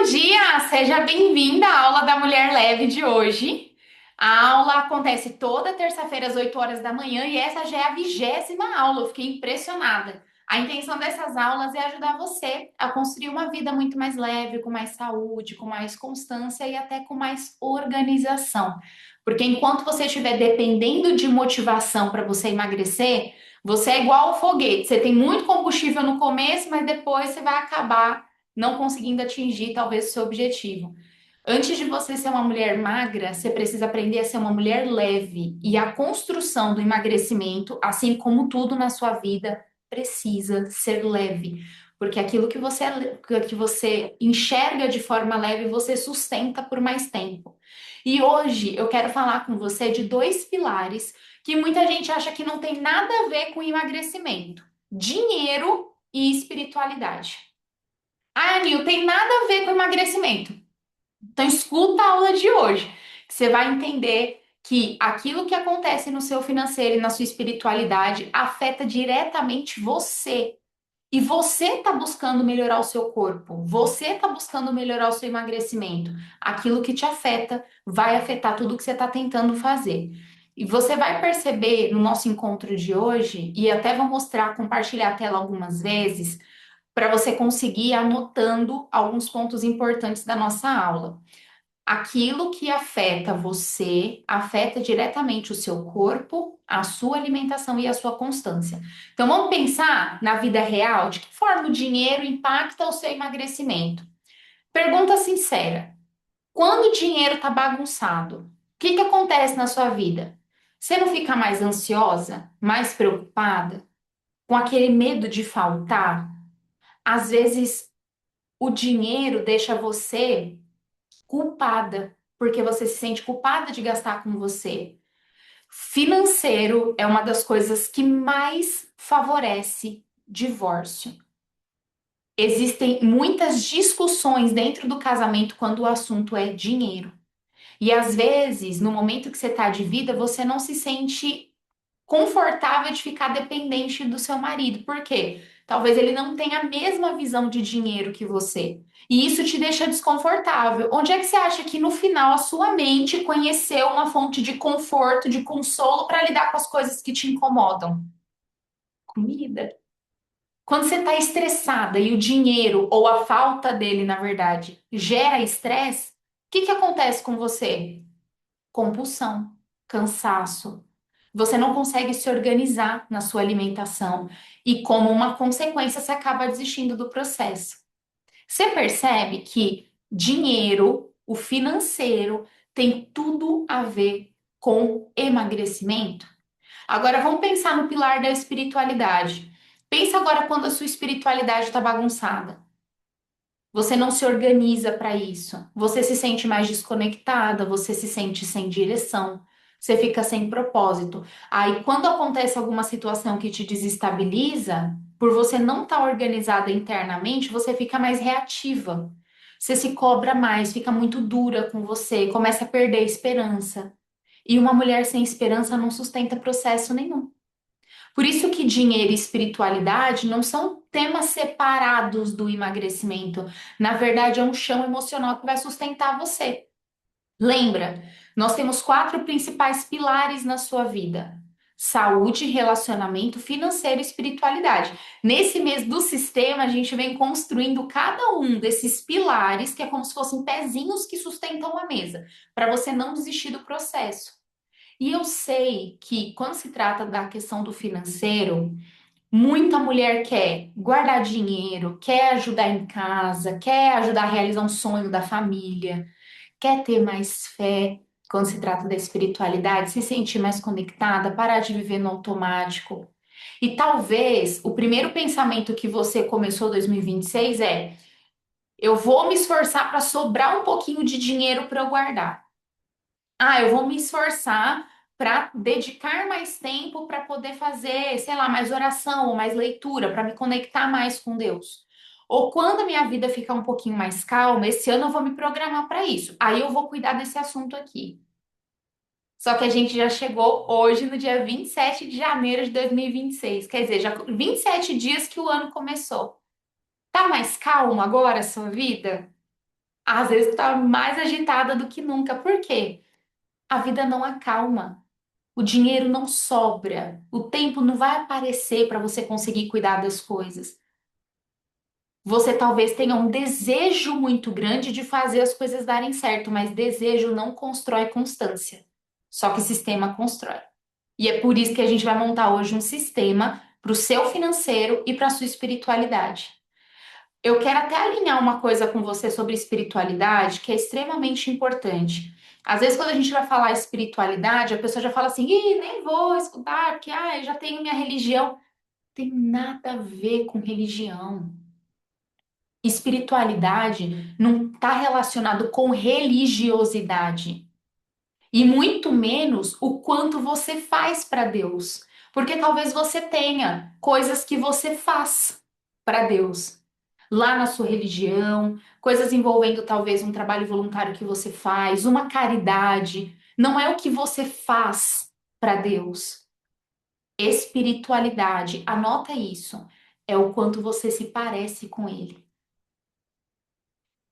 dia! Seja bem-vinda à aula da Mulher Leve de hoje. A aula acontece toda terça-feira às 8 horas da manhã e essa já é a 20ª aula. Eu fiquei impressionada. A intenção dessas aulas é ajudar você a construir uma vida muito mais leve, com mais saúde, com mais constância e até com mais organização. Porque enquanto você estiver dependendo de motivação para você emagrecer, você é igual ao foguete. Você tem muito combustível no começo, mas depois você vai acabar não conseguindo atingir talvez o seu objetivo. Antes de você ser uma mulher magra, você precisa aprender a ser uma mulher leve. E a construção do emagrecimento, assim como tudo na sua vida, precisa ser leve. Porque aquilo que você enxerga de forma leve, você sustenta por mais tempo. E hoje eu quero falar com você de dois pilares que muita gente acha que não tem nada a ver com emagrecimento: dinheiro e espiritualidade. Ah, Nil, tem nada a ver com emagrecimento. Então, escuta a aula de hoje, que você vai entender que aquilo que acontece no seu financeiro e na sua espiritualidade afeta diretamente você. E você está buscando melhorar o seu corpo, você está buscando melhorar o seu emagrecimento. Aquilo que te afeta vai afetar tudo que você está tentando fazer. E você vai perceber no nosso encontro de hoje, e até vou mostrar, compartilhar a tela algumas vezes para você conseguir ir anotando alguns pontos importantes da nossa aula. Aquilo que afeta você afeta diretamente o seu corpo, a sua alimentação e a sua constância. Então vamos pensar na vida real, de que forma o dinheiro impacta o seu emagrecimento? Pergunta sincera: quando o dinheiro está bagunçado, o que acontece na sua vida? Você não fica mais ansiosa, mais preocupada, com aquele medo de faltar? Às vezes o dinheiro deixa você culpada, porque você se sente culpada de gastar com você. Financeiro é uma das coisas que mais favorece divórcio. Existem muitas discussões dentro do casamento quando o assunto é dinheiro. E às vezes, no momento que você está de vida, você não se sente confortável de ficar dependente do seu marido. Por quê? Talvez ele não tenha a mesma visão de dinheiro que você. E isso te deixa desconfortável. Onde é que você acha que no final a sua mente conheceu uma fonte de conforto, de consolo para lidar com as coisas que te incomodam? Comida. Quando você está estressada e o dinheiro, ou a falta dele, na verdade, gera estresse, o que acontece com você? Compulsão, cansaço. Você não consegue se organizar na sua alimentação e, como uma consequência, você acaba desistindo do processo. Você percebe que dinheiro, o financeiro, tem tudo a ver com emagrecimento? Agora vamos pensar no pilar da espiritualidade. Pensa agora quando a sua espiritualidade está bagunçada. Você não se organiza para isso. Você se sente mais desconectada, você se sente sem direção, você fica sem propósito. Aí, quando acontece alguma situação que te desestabiliza, por você não estar organizada internamente, você fica mais reativa. Você se cobra mais, fica muito dura com você, começa a perder a esperança. E uma mulher sem esperança não sustenta processo nenhum. Por isso que dinheiro e espiritualidade não são temas separados do emagrecimento. Na verdade, é um chão emocional que vai sustentar você. Lembra, nós temos quatro principais pilares na sua vida: saúde, relacionamento, financeiro e espiritualidade. Nesse mês do sistema, a gente vem construindo cada um desses pilares, que é como se fossem pezinhos que sustentam a mesa, para você não desistir do processo. E eu sei que quando se trata da questão do financeiro, muita mulher quer guardar dinheiro, quer ajudar em casa, quer ajudar a realizar um sonho da família, quer ter mais fé quando se trata da espiritualidade, se sentir mais conectada, parar de viver no automático. E talvez o primeiro pensamento que você começou 2026 é: eu vou me esforçar para sobrar um pouquinho de dinheiro para eu guardar. Ah, eu vou me esforçar para dedicar mais tempo para poder fazer, sei lá, mais oração ou mais leitura, para me conectar mais com Deus. Ou quando a minha vida ficar um pouquinho mais calma, esse ano eu vou me programar para isso. Aí eu vou cuidar desse assunto aqui. Só que a gente já chegou hoje no dia 27 de janeiro de 2026. Quer dizer, já 27 dias que o ano começou. Tá mais calmo agora a sua vida? Às vezes tá mais agitada do que nunca. Por quê? A vida não acalma. O dinheiro não sobra. O tempo não vai aparecer para você conseguir cuidar das coisas. Você talvez tenha um desejo muito grande de fazer as coisas darem certo, mas desejo não constrói constância. Só que sistema constrói. E é por isso que a gente vai montar hoje um sistema para o seu financeiro e para a sua espiritualidade. Eu quero até alinhar uma coisa com você sobre espiritualidade que é extremamente importante. Às vezes, quando a gente vai falar espiritualidade, a pessoa já fala assim: Ih, nem vou escutar, porque eu já tenho minha religião. Tem nada a ver com religião. Espiritualidade não está relacionado com religiosidade. E muito menos o quanto você faz para Deus. Porque talvez você tenha coisas que você faz para Deus. Lá na sua religião, coisas envolvendo talvez um trabalho voluntário que você faz, uma caridade. Não é o que você faz para Deus. Espiritualidade, anota isso, é o quanto você se parece com Ele.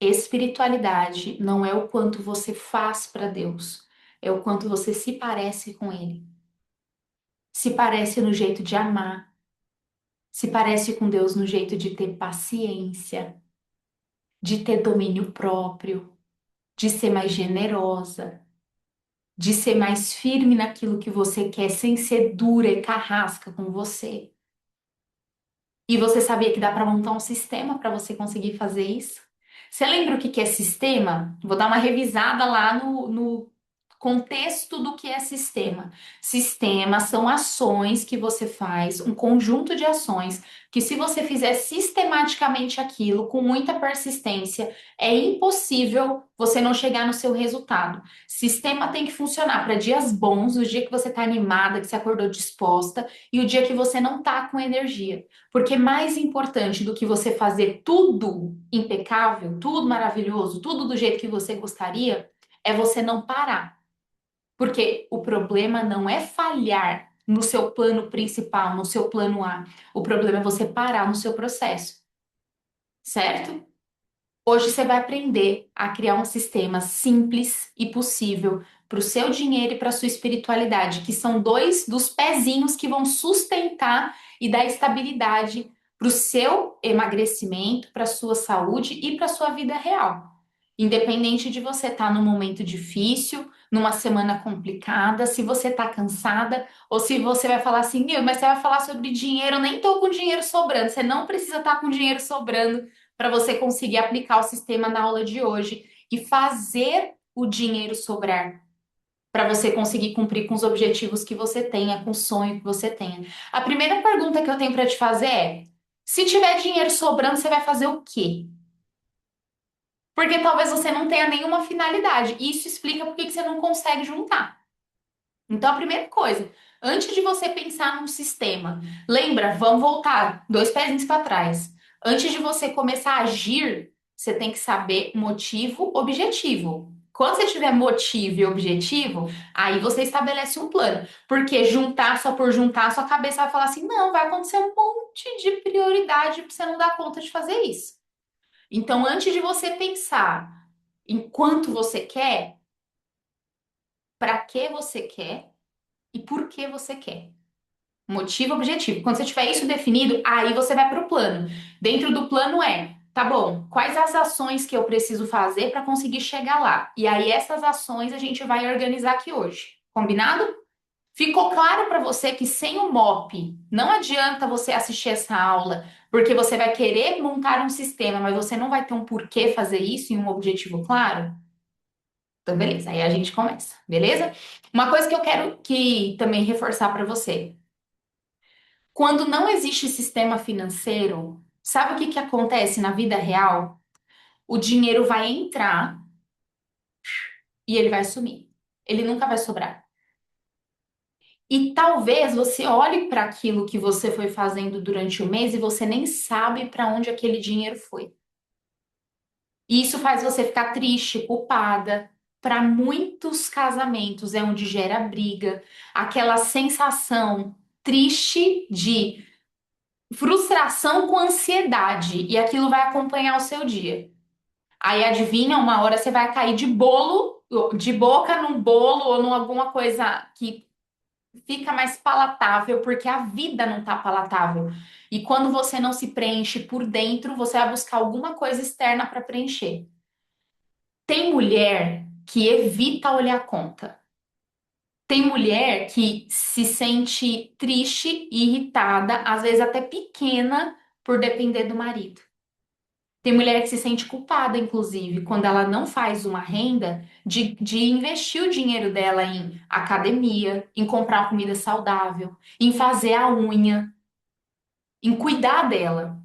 Espiritualidade não é o quanto você faz para Deus, é o quanto você se parece com Ele. Se parece no jeito de amar, se parece com Deus no jeito de ter paciência, de ter domínio próprio, de ser mais generosa, de ser mais firme naquilo que você quer, sem ser dura e carrasca com você. E você sabia que dá para montar um sistema para você conseguir fazer isso? Você lembra o que que é sistema? Vou dar uma revisada lá no contexto do que é sistema. Sistema são ações que você faz, um conjunto de ações que, se você fizer sistematicamente aquilo com muita persistência, é impossível você não chegar no seu resultado. Sistema tem que funcionar para dias bons, o dia que você está animada, que você acordou disposta, e o dia que você não está com energia. Porque mais importante do que você fazer tudo impecável, tudo maravilhoso, tudo do jeito que você gostaria, é você não parar. Porque o problema não é falhar no seu plano principal, no seu plano A. O problema é você parar no seu processo, certo? Hoje você vai aprender a criar um sistema simples e possível para o seu dinheiro e para a sua espiritualidade, que são dois dos pezinhos que vão sustentar e dar estabilidade para o seu emagrecimento, para a sua saúde e para a sua vida real. Independente de você estar num momento difícil, numa semana complicada, se você está cansada, ou se você vai falar assim, meu, mas você vai falar sobre dinheiro, eu nem estou com dinheiro sobrando. Você não precisa estar com dinheiro sobrando para você conseguir aplicar o sistema na aula de hoje e fazer o dinheiro sobrar. Para você conseguir cumprir com os objetivos que você tenha, com o sonho que você tenha. A primeira pergunta que eu tenho para te fazer é: se tiver dinheiro sobrando, você vai fazer o quê? Porque talvez você não tenha nenhuma finalidade. E isso explica por que você não consegue juntar. Então, a primeira coisa, antes de você pensar num sistema, lembra, vamos voltar dois pezinhos para trás. Antes de você começar a agir, você tem que saber motivo, objetivo. Quando você tiver motivo e objetivo, aí você estabelece um plano. Porque juntar só por juntar, sua cabeça vai falar assim: não, vai acontecer um monte de prioridade para você não dar conta de fazer isso. Então, antes de você pensar em quanto você quer, para que você quer e por que você quer. Motivo, objetivo. Quando você tiver isso definido, aí você vai para o plano. Dentro do plano tá bom, quais as ações que eu preciso fazer para conseguir chegar lá? E aí essas ações a gente vai organizar aqui hoje. Combinado? Ficou claro para você que sem o MOP não adianta você assistir essa aula, porque você vai querer montar um sistema, mas você não vai ter um porquê fazer isso e um objetivo claro? Então, beleza, aí a gente começa, beleza? Uma coisa que eu quero que também reforçar para você. Quando não existe sistema financeiro, sabe o que que acontece na vida real? O dinheiro vai entrar e ele vai sumir. Ele nunca vai sobrar. E talvez você olhe para aquilo que você foi fazendo durante o mês e você nem sabe para onde aquele dinheiro foi. E isso faz você ficar triste, culpada. Para muitos casamentos é onde gera briga, aquela sensação triste de frustração com ansiedade, e aquilo vai acompanhar o seu dia. Aí adivinha, uma hora você vai cair de bolo, de boca num bolo ou num alguma coisa que fica mais palatável, porque a vida não tá palatável. E quando você não se preenche por dentro, você vai buscar alguma coisa externa para preencher. Tem mulher que evita olhar a conta. Tem mulher que se sente triste e irritada, às vezes até pequena, por depender do marido. Tem mulher que se sente culpada, inclusive, quando ela não faz uma renda de investir o dinheiro dela em academia, em comprar comida saudável, em fazer a unha, em cuidar dela.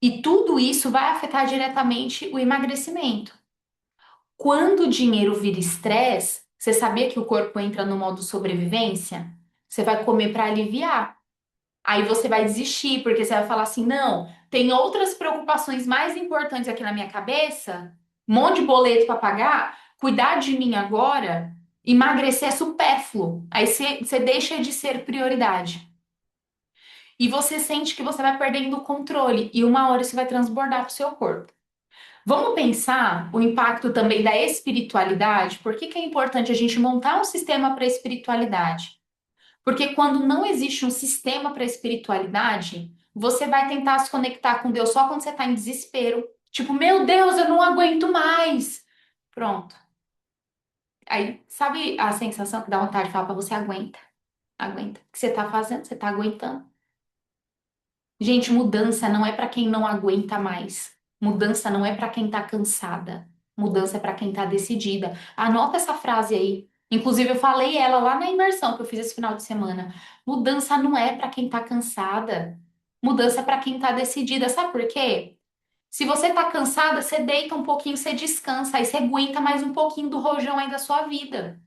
E tudo isso vai afetar diretamente o emagrecimento. Quando o dinheiro vira estresse, você sabia que o corpo entra no modo sobrevivência? Você vai comer para aliviar. Aí você vai desistir, porque você vai falar assim: não, tem outras preocupações mais importantes aqui na minha cabeça, um monte de boleto para pagar, cuidar de mim agora, emagrecer é supérfluo. Aí você deixa de ser prioridade. E você sente que você vai perdendo o controle, e uma hora isso vai transbordar para o seu corpo. Vamos pensar o impacto também da espiritualidade? Por que que é importante a gente montar um sistema para a espiritualidade? Porque quando não existe um sistema para a espiritualidade, você vai tentar se conectar com Deus só quando você está em desespero. Tipo, meu Deus, eu não aguento mais. Pronto. Aí, sabe a sensação que dá vontade de falar para você: aguenta, aguenta. O que você está fazendo? Você está aguentando. Gente, mudança não é para quem não aguenta mais. Mudança não é para quem tá cansada. Mudança é para quem tá decidida. Anota essa frase aí. Inclusive, eu falei ela lá na imersão que eu fiz esse final de semana. Mudança não é para quem tá cansada. Mudança é para quem tá decidida. Sabe por quê? Se você tá cansada, você deita um pouquinho, você descansa, aí você aguenta mais um pouquinho do rojão aí da sua vida.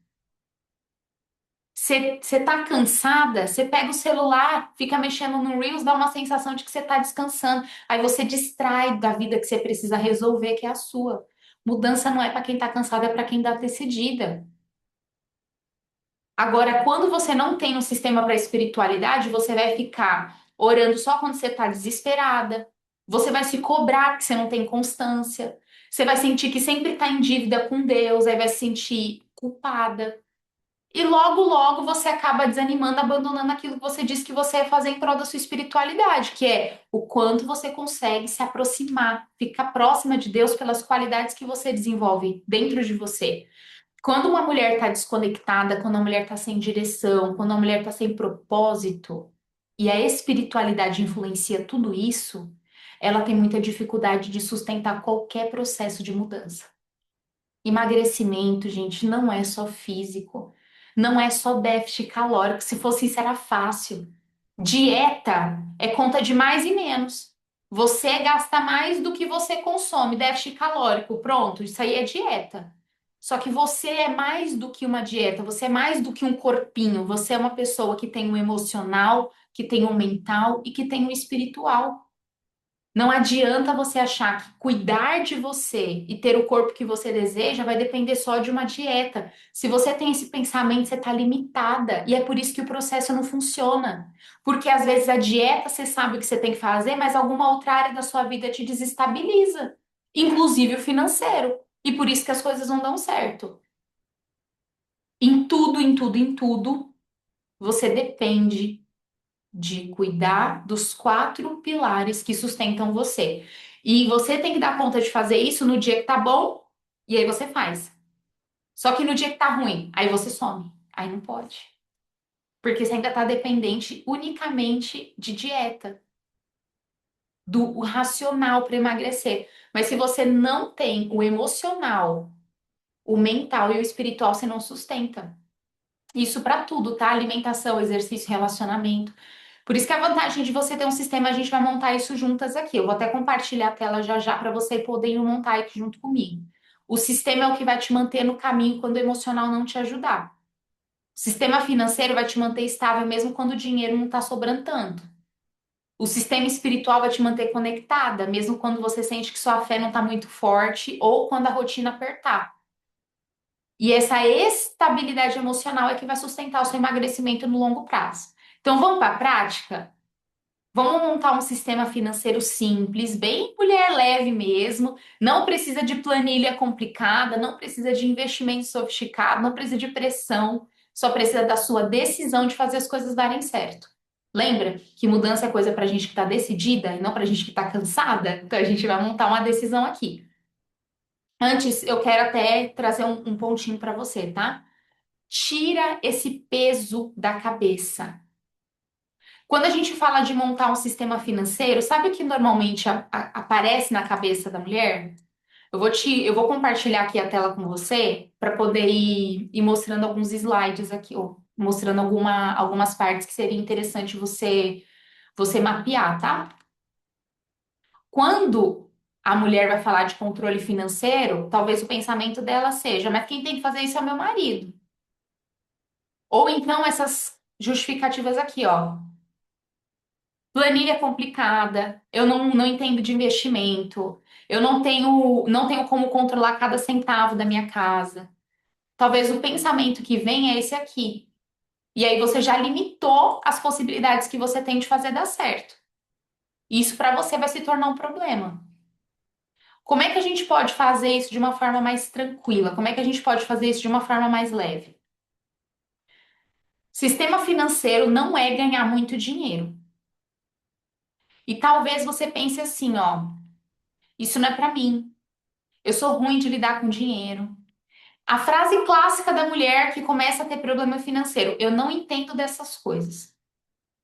Você tá cansada, você pega o celular, fica mexendo no Reels, dá uma sensação de que você tá descansando. Aí você distrai da vida que você precisa resolver, que é a sua. Mudança não é para quem tá cansado, é para quem dá decidida. Agora, quando você não tem um sistema para espiritualidade, você vai ficar orando só quando você tá desesperada. Você vai se cobrar que você não tem constância. Você vai sentir que sempre tá em dívida com Deus, aí vai se sentir culpada. E logo, logo você acaba desanimando, abandonando aquilo que você disse que você ia fazer em prol da sua espiritualidade, que é o quanto você consegue se aproximar, ficar próxima de Deus pelas qualidades que você desenvolve dentro de você. Quando uma mulher está desconectada, quando a mulher está sem direção, quando a mulher está sem propósito, e a espiritualidade influencia tudo isso, ela tem muita dificuldade de sustentar qualquer processo de mudança. Emagrecimento, gente, não é só físico, não é só déficit calórico. Se fosse isso, era fácil. Dieta é conta de mais e menos. Você gasta mais do que você consome, déficit calórico, pronto, isso aí é dieta. Só que você é mais do que uma dieta, você é mais do que um corpinho, você é uma pessoa que tem um emocional, que tem um mental e que tem um espiritual. Não adianta você achar que cuidar de você e ter o corpo que você deseja vai depender só de uma dieta. Se você tem esse pensamento, você está limitada. E é por isso que o processo não funciona. Porque às vezes a dieta você sabe o que você tem que fazer, mas alguma outra área da sua vida te desestabiliza, inclusive o financeiro. E por isso que as coisas não dão certo. Em tudo, em tudo, em tudo, você depende de cuidar dos quatro pilares que sustentam você. E você tem que dar conta de fazer isso no dia que tá bom, e aí você faz. Só que no dia que tá ruim, aí você some. Aí não pode. Porque você ainda tá dependente unicamente de dieta, do racional para emagrecer. Mas se você não tem o emocional, o mental e o espiritual, você não sustenta. Isso para tudo, tá? Alimentação, exercício, relacionamento. Por isso que a vantagem de você ter um sistema, a gente vai montar isso juntas aqui. Eu vou até compartilhar a tela já já para você poder montar aqui junto comigo. O sistema é o que vai te manter no caminho quando o emocional não te ajudar. O sistema financeiro vai te manter estável mesmo quando o dinheiro não está sobrando tanto. O sistema espiritual vai te manter conectada, mesmo quando você sente que sua fé não está muito forte ou quando a rotina apertar. E essa estabilidade emocional é que vai sustentar o seu emagrecimento no longo prazo. Então vamos para a prática? Vamos montar um sistema financeiro simples, bem mulher leve mesmo. Não precisa de planilha complicada, não precisa de investimento sofisticado, não precisa de pressão, só precisa da sua decisão de fazer as coisas darem certo. Lembra que mudança é coisa pra gente que tá decidida e não pra gente que tá cansada? Então a gente vai montar uma decisão aqui. Antes, eu quero até trazer um pontinho pra você, tá? Tira esse peso da cabeça. Quando a gente fala de montar um sistema financeiro, sabe o que normalmente aparece na cabeça da mulher? Eu vou compartilhar aqui a tela com você para poder ir mostrando alguns slides aqui, ou mostrando algumas partes que seria interessante você mapear, tá? Quando a mulher vai falar de controle financeiro, talvez o pensamento dela seja, mas quem tem que fazer isso é o meu marido. Ou então essas justificativas aqui, ó. Planilha complicada, eu não entendo de investimento, eu não tenho como controlar cada centavo da minha casa. Talvez o pensamento que vem é esse aqui. E aí você já limitou as possibilidades que você tem de fazer dar certo. Isso para você vai se tornar um problema. Como é que a gente pode fazer isso de uma forma mais tranquila? Como é que a gente pode fazer isso de uma forma mais leve? Sistema financeiro não é ganhar muito dinheiro. E talvez você pense assim, ó, isso não é para mim. Eu sou ruim de lidar com dinheiro. A frase clássica da mulher que começa a ter problema financeiro: eu não entendo dessas coisas.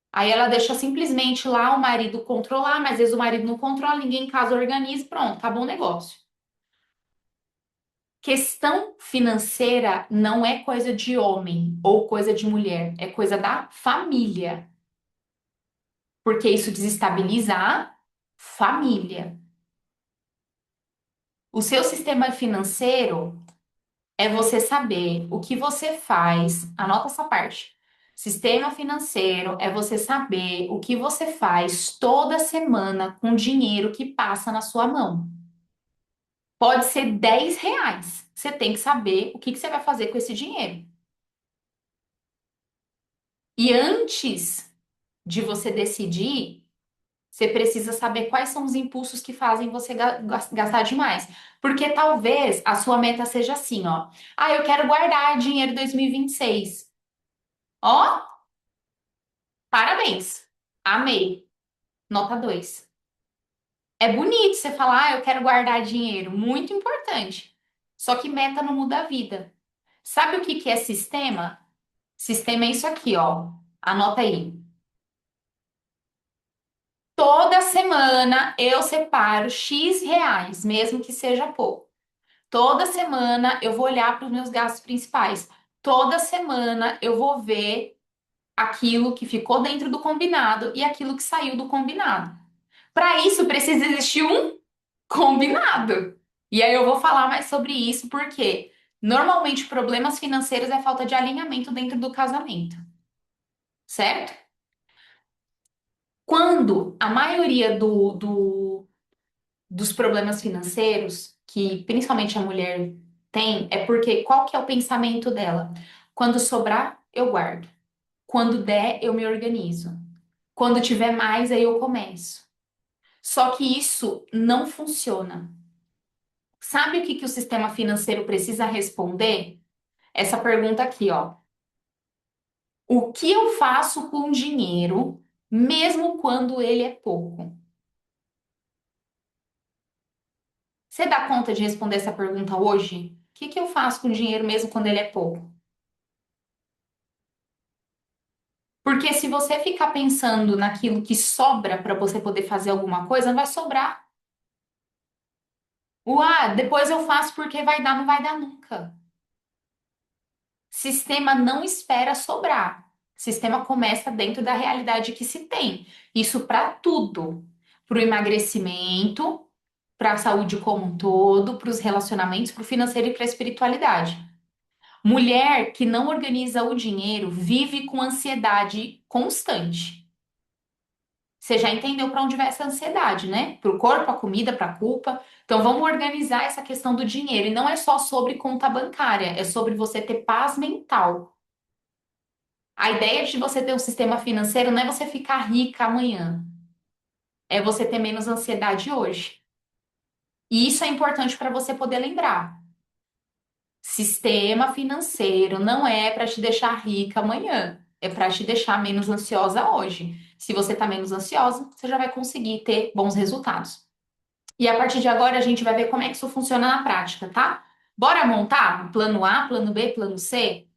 Aí ela deixa simplesmente lá o marido controlar, mas às vezes o marido não controla, ninguém em casa organiza, e pronto, acabou o negócio. Questão financeira não é coisa de homem ou coisa de mulher, é coisa da família, porque isso desestabiliza a família. O seu sistema financeiro é você saber o que você faz. Anota essa parte. Sistema financeiro é você saber o que você faz toda semana com o dinheiro que passa na sua mão. Pode ser R$ 10. Você tem que saber o que você vai fazer com esse dinheiro. E antes de você decidir, você precisa saber quais são os impulsos que fazem você gastar demais. Porque talvez a sua meta seja assim, ó. Ah, eu quero guardar dinheiro 2026. Ó, parabéns. Amei. Nota 2. É bonito você falar, ah, eu quero guardar dinheiro. Muito importante. Só que meta não muda a vida. Sabe o que que é sistema? Sistema é isso aqui, ó. Anota aí. Toda semana eu separo X reais, mesmo que seja pouco. Toda semana eu vou olhar para os meus gastos principais. Toda semana eu vou ver aquilo que ficou dentro do combinado e aquilo que saiu do combinado. Para isso precisa existir um combinado. E aí eu vou falar mais sobre isso porque normalmente problemas financeiros é falta de alinhamento dentro do casamento, certo? Quando a maioria dos problemas financeiros, que principalmente a mulher tem, é porque qual que é o pensamento dela? Quando sobrar, eu guardo. Quando der, eu me organizo. Quando tiver mais, aí eu começo. Só que isso não funciona. Sabe o que que o sistema financeiro precisa responder? Essa pergunta aqui, ó. O que eu faço com o dinheiro, mesmo quando ele é pouco? Você dá conta de responder essa pergunta hoje? O que que eu faço com o dinheiro mesmo quando ele é pouco? Porque se você ficar pensando naquilo que sobra para você poder fazer alguma coisa, não vai sobrar. Depois eu faço porque vai dar, não vai dar nunca. Sistema não espera sobrar. Sistema começa dentro da realidade que se tem. Isso para tudo. Para o emagrecimento, para a saúde como um todo, para os relacionamentos, para o financeiro e para a espiritualidade. Mulher que não organiza o dinheiro vive com ansiedade constante. Você já entendeu para onde vai essa ansiedade, né? Para o corpo, a comida, para a culpa. Então vamos organizar essa questão do dinheiro. E não é só sobre conta bancária, é sobre você ter paz mental. A ideia de você ter um sistema financeiro não é você ficar rica amanhã. é você ter menos ansiedade hoje. E isso é importante para você poder lembrar. Sistema financeiro não é para te deixar rica amanhã, é para te deixar menos ansiosa hoje. Se você está menos ansiosa, você já vai conseguir ter bons resultados. E a partir de agora a gente vai ver como é que isso funciona na prática, tá? Bora montar plano A, plano B, plano C?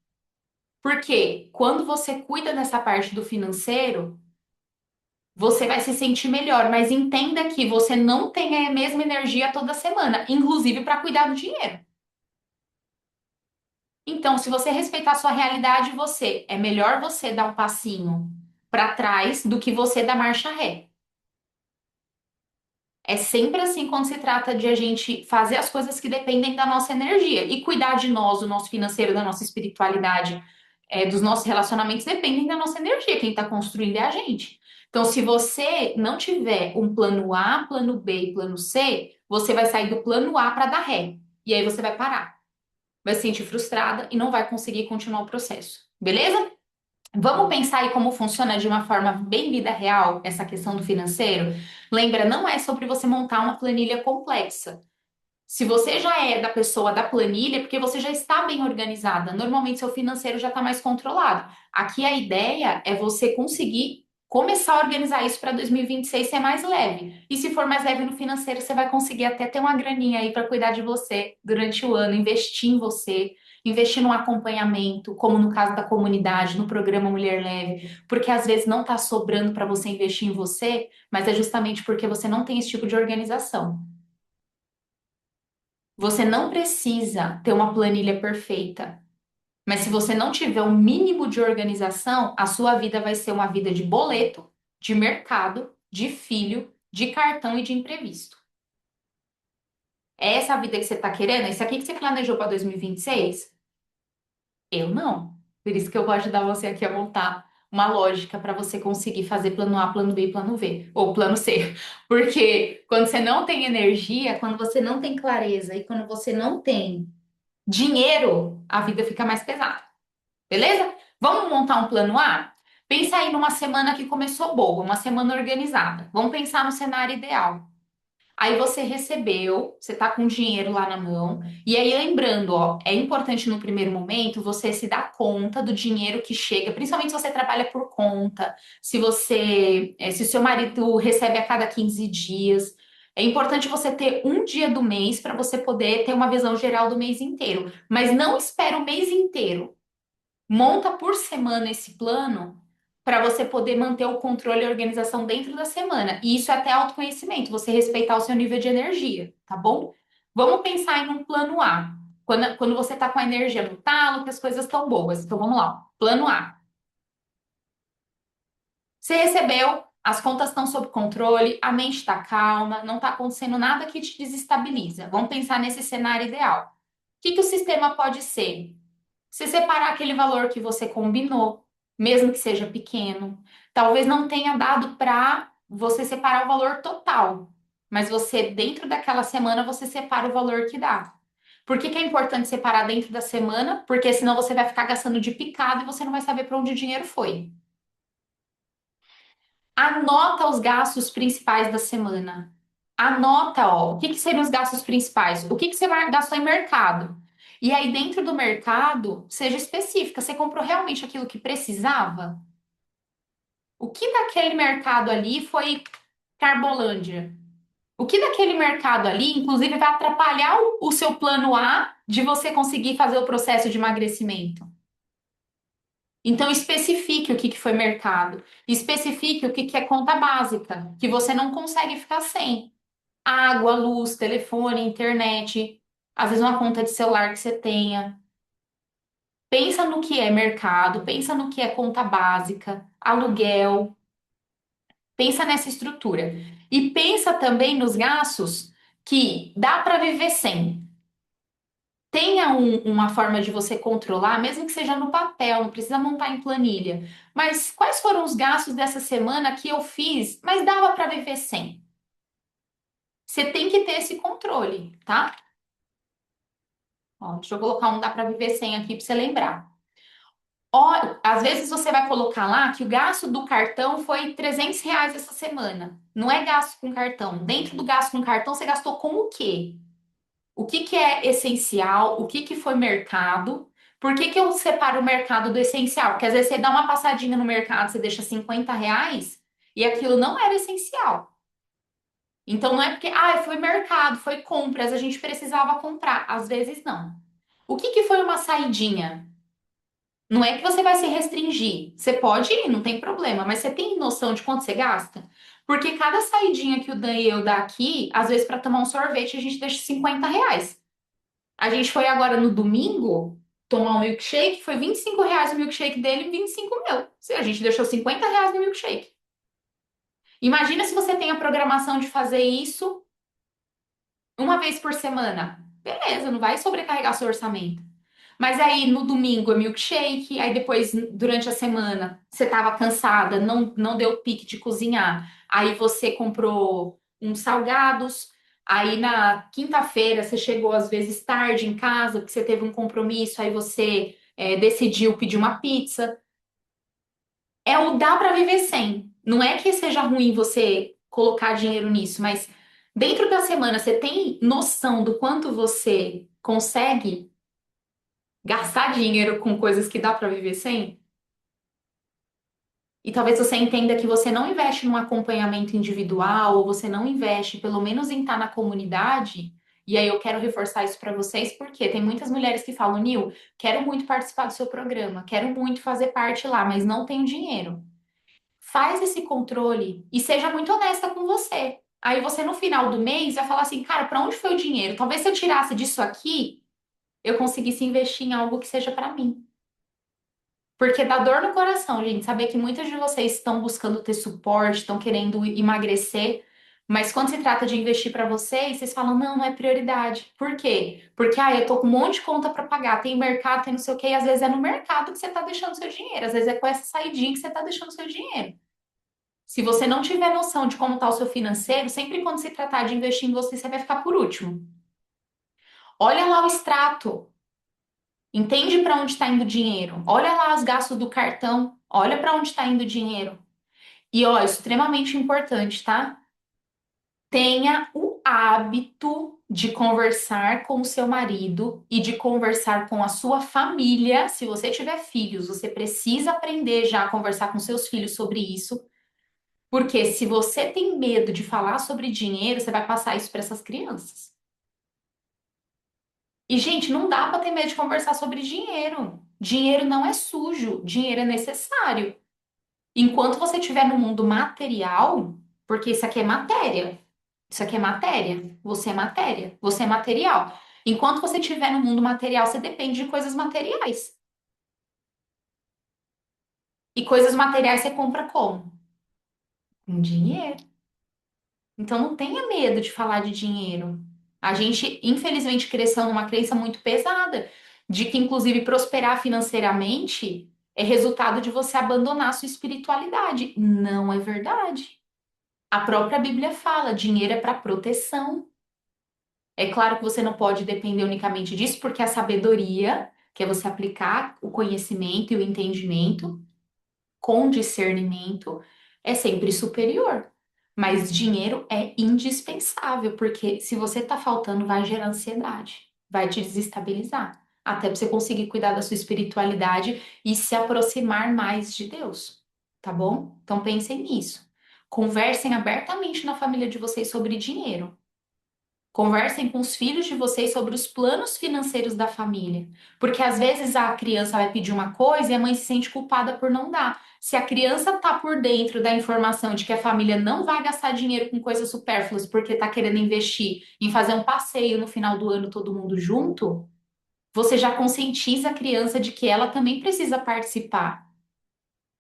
Porque quando você cuida dessa parte do financeiro, você vai se sentir melhor, mas entenda que você não tem a mesma energia toda semana, inclusive para cuidar do dinheiro. Então, se você respeitar a sua realidade, é melhor você dar um passinho para trás do que você dar marcha ré. É sempre assim quando se trata de a gente fazer as coisas que dependem da nossa energia e cuidar de nós, do nosso financeiro, da nossa espiritualidade, dos nossos relacionamentos, dependem da nossa energia. Quem está construindo é a gente. Então, se você não tiver um plano A, plano B e plano C, você vai sair do plano A para dar ré. E aí você vai parar, vai se sentir frustrada e não vai conseguir continuar o processo. Beleza? Vamos pensar aí como funciona de uma forma bem vida real essa questão do financeiro? Lembra, não é sobre você montar uma planilha complexa. Se você já é da pessoa da planilha, é porque você já está bem organizada. Normalmente seu financeiro já está mais controlado. Aqui a ideia é você conseguir começar a organizar isso para 2026 ser mais leve. E se for mais leve no financeiro, você vai conseguir até ter uma graninha aí para cuidar de você durante o ano, investir em você, investir num acompanhamento, como no caso da comunidade, no programa Mulher Leve, porque às vezes não está sobrando para você investir em você, mas é justamente porque você não tem esse tipo de organização. Você não precisa ter uma planilha perfeita, mas se você não tiver um mínimo de organização, a sua vida vai ser uma vida de boleto, de mercado, de filho, de cartão e de imprevisto. É essa a vida que você está querendo? Isso aqui que você planejou para 2026? Eu não. Por isso que eu vou ajudar você aqui a montar uma lógica para você conseguir fazer plano A, plano B e plano V, ou plano C. Porque quando você não tem energia, quando você não tem clareza e quando você não tem dinheiro, a vida fica mais pesada. Beleza? Vamos montar um plano A? Pensa aí numa semana que começou boa, uma semana organizada. Vamos pensar no cenário ideal. Aí você recebeu, você tá com dinheiro lá na mão. E aí lembrando, ó, é importante no primeiro momento você se dar conta do dinheiro que chega, principalmente se você trabalha por conta, se o seu marido recebe a cada 15 dias. É importante você ter um dia do mês para você poder ter uma visão geral do mês inteiro. Mas não espera o mês inteiro. Monta por semana esse plano para você poder manter o controle e a organização dentro da semana. E isso é até autoconhecimento, você respeitar o seu nível de energia, tá bom? Vamos pensar em um plano A. Quando você está com a energia no talo, que as coisas estão boas. Então vamos lá. Ó. Plano A. Você recebeu, as contas estão sob controle, a mente está calma, não está acontecendo nada que te desestabiliza. Vamos pensar nesse cenário ideal. O que o sistema pode ser? Se separar aquele valor que você combinou, mesmo que seja pequeno, talvez não tenha dado para você separar o valor total, mas você, dentro daquela semana, você separa o valor que dá. Por que que é importante separar dentro da semana? Porque senão você vai ficar gastando de picado e você não vai saber para onde o dinheiro foi. Anota os gastos principais da semana. Anota, ó, o que que seriam os gastos principais? O que que você vai gastar em mercado? E aí, dentro do mercado, seja específica. Você comprou realmente aquilo que precisava? O que daquele mercado ali foi Carbolândia? O que daquele mercado ali, inclusive, vai atrapalhar o seu plano A de você conseguir fazer o processo de emagrecimento? Então, especifique o que que foi mercado. Especifique o que que é conta básica, que você não consegue ficar sem. Água, luz, telefone, internet, às vezes uma conta de celular que você tenha. Pensa no que é mercado, pensa no que é conta básica, aluguel, pensa nessa estrutura. E pensa também nos gastos que dá para viver sem. Tenha uma forma de você controlar, mesmo que seja no papel, não precisa montar em planilha. Mas quais foram os gastos dessa semana que eu fiz, mas dava para viver sem? Você tem que ter esse controle, tá? Ó, deixa eu colocar um dá para viver sem aqui para você lembrar. Ó, às vezes você vai colocar lá que o gasto do cartão foi R$ 300 essa semana. Não é gasto com cartão. Dentro do gasto com cartão, você gastou com o quê? O que que é essencial? O que que foi mercado? Por que que eu separo o mercado do essencial? Porque às vezes você dá uma passadinha no mercado, você deixa R$ 50 e aquilo não era essencial. Então não é porque, foi mercado, foi compras, a gente precisava comprar. Às vezes não. O que que foi uma saidinha? Não é que você vai se restringir. Você pode ir, não tem problema, mas você tem noção de quanto você gasta? Porque cada saidinha que o Dan e eu dá aqui, às vezes para tomar um sorvete, a gente deixa R$ 50. A gente foi agora no domingo tomar um milkshake, foi R$ 25 o milkshake dele e 25 meu. A gente deixou R$ 50 no milkshake. Imagina se você tem a programação de fazer isso uma vez por semana. Beleza, não vai sobrecarregar seu orçamento. Mas aí no domingo é milkshake, aí depois durante a semana você estava cansada, não deu pique de cozinhar. Aí você comprou uns salgados. Aí na quinta-feira você chegou às vezes tarde em casa, porque você teve um compromisso, aí você decidiu pedir uma pizza. É o dá para viver sem. Não é que seja ruim você colocar dinheiro nisso, mas dentro da semana você tem noção do quanto você consegue gastar dinheiro com coisas que dá para viver sem? E talvez você entenda que você não investe num acompanhamento individual, ou você não investe, pelo menos, em estar na comunidade. E aí eu quero reforçar isso para vocês, porque tem muitas mulheres que falam, Nil, quero muito participar do seu programa, quero muito fazer parte lá, mas não tenho dinheiro. Faz esse controle e seja muito honesta com você. Aí você, no final do mês, vai falar assim, cara, para onde foi o dinheiro? Talvez se eu tirasse disso aqui, eu conseguisse investir em algo que seja para mim. Porque dá dor no coração, gente, saber que muitas de vocês estão buscando ter suporte, estão querendo emagrecer, mas quando se trata de investir para vocês, vocês falam, não, não é prioridade. Por quê? Porque, eu tô com um monte de conta para pagar, tem mercado, tem não sei o quê, e às vezes é no mercado que você tá deixando seu dinheiro, às vezes é com essa saidinha que você tá deixando seu dinheiro. Se você não tiver noção de como tá o seu financeiro, sempre quando se tratar de investir em você, você vai ficar por último. Olha lá o extrato. Entende para onde está indo o dinheiro. Olha lá os gastos do cartão. Olha para onde está indo o dinheiro. E ó, extremamente importante, tá? Tenha o hábito de conversar com o seu marido e de conversar com a sua família. Se você tiver filhos, você precisa aprender já a conversar com seus filhos sobre isso. Porque se você tem medo de falar sobre dinheiro, você vai passar isso para essas crianças. E, gente, não dá para ter medo de conversar sobre dinheiro. Dinheiro não é sujo, dinheiro é necessário. Enquanto você estiver no mundo material, porque isso aqui é matéria, isso aqui é matéria, você é material. Enquanto você estiver no mundo material, você depende de coisas materiais. E coisas materiais você compra como? Com dinheiro. Então não tenha medo de falar de dinheiro. A gente, infelizmente, cresceu numa crença muito pesada de que, inclusive, prosperar financeiramente é resultado de você abandonar a sua espiritualidade. Não é verdade. A própria Bíblia fala, dinheiro é para proteção. É claro que você não pode depender unicamente disso, porque a sabedoria, que é você aplicar o conhecimento e o entendimento com discernimento, é sempre superior. Mas dinheiro é indispensável, porque se você tá faltando, vai gerar ansiedade, vai te desestabilizar, até você conseguir cuidar da sua espiritualidade e se aproximar mais de Deus, tá bom? Então pensem nisso. Conversem abertamente na família de vocês sobre dinheiro. Conversem com os filhos de vocês sobre os planos financeiros da família. Porque às vezes a criança vai pedir uma coisa e a mãe se sente culpada por não dar. Se a criança está por dentro da informação de que a família não vai gastar dinheiro com coisas supérfluas porque está querendo investir em fazer um passeio no final do ano todo mundo junto, você já conscientiza a criança de que ela também precisa participar.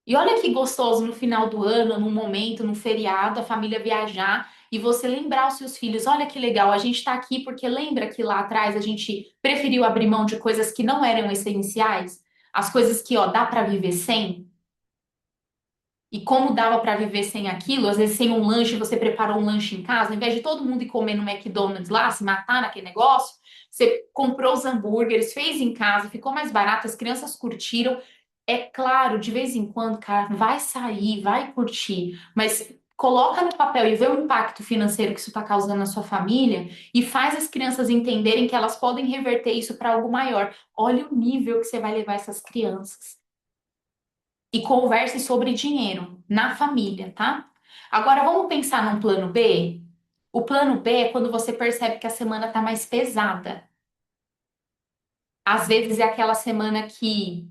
E olha que gostoso no final do ano, num momento, num feriado, a família viajar e você lembrar os seus filhos: olha que legal, a gente está aqui porque lembra que lá atrás a gente preferiu abrir mão de coisas que não eram essenciais, as coisas que, ó, dá para viver sem. E como dava para viver sem aquilo, às vezes sem um lanche, você preparou um lanche em casa, ao invés de todo mundo ir comer no McDonald's lá, se matar naquele negócio, você comprou os hambúrgueres, fez em casa, ficou mais barato, as crianças curtiram. É claro, de vez em quando, cara, vai sair, vai curtir, mas coloca no papel e vê o impacto financeiro que isso está causando na sua família e faz as crianças entenderem que elas podem reverter isso para algo maior. Olha o nível que você vai levar essas crianças. E converse sobre dinheiro na família, tá? Agora vamos pensar num plano B? O plano B é quando você percebe que a semana está mais pesada. Às vezes é aquela semana que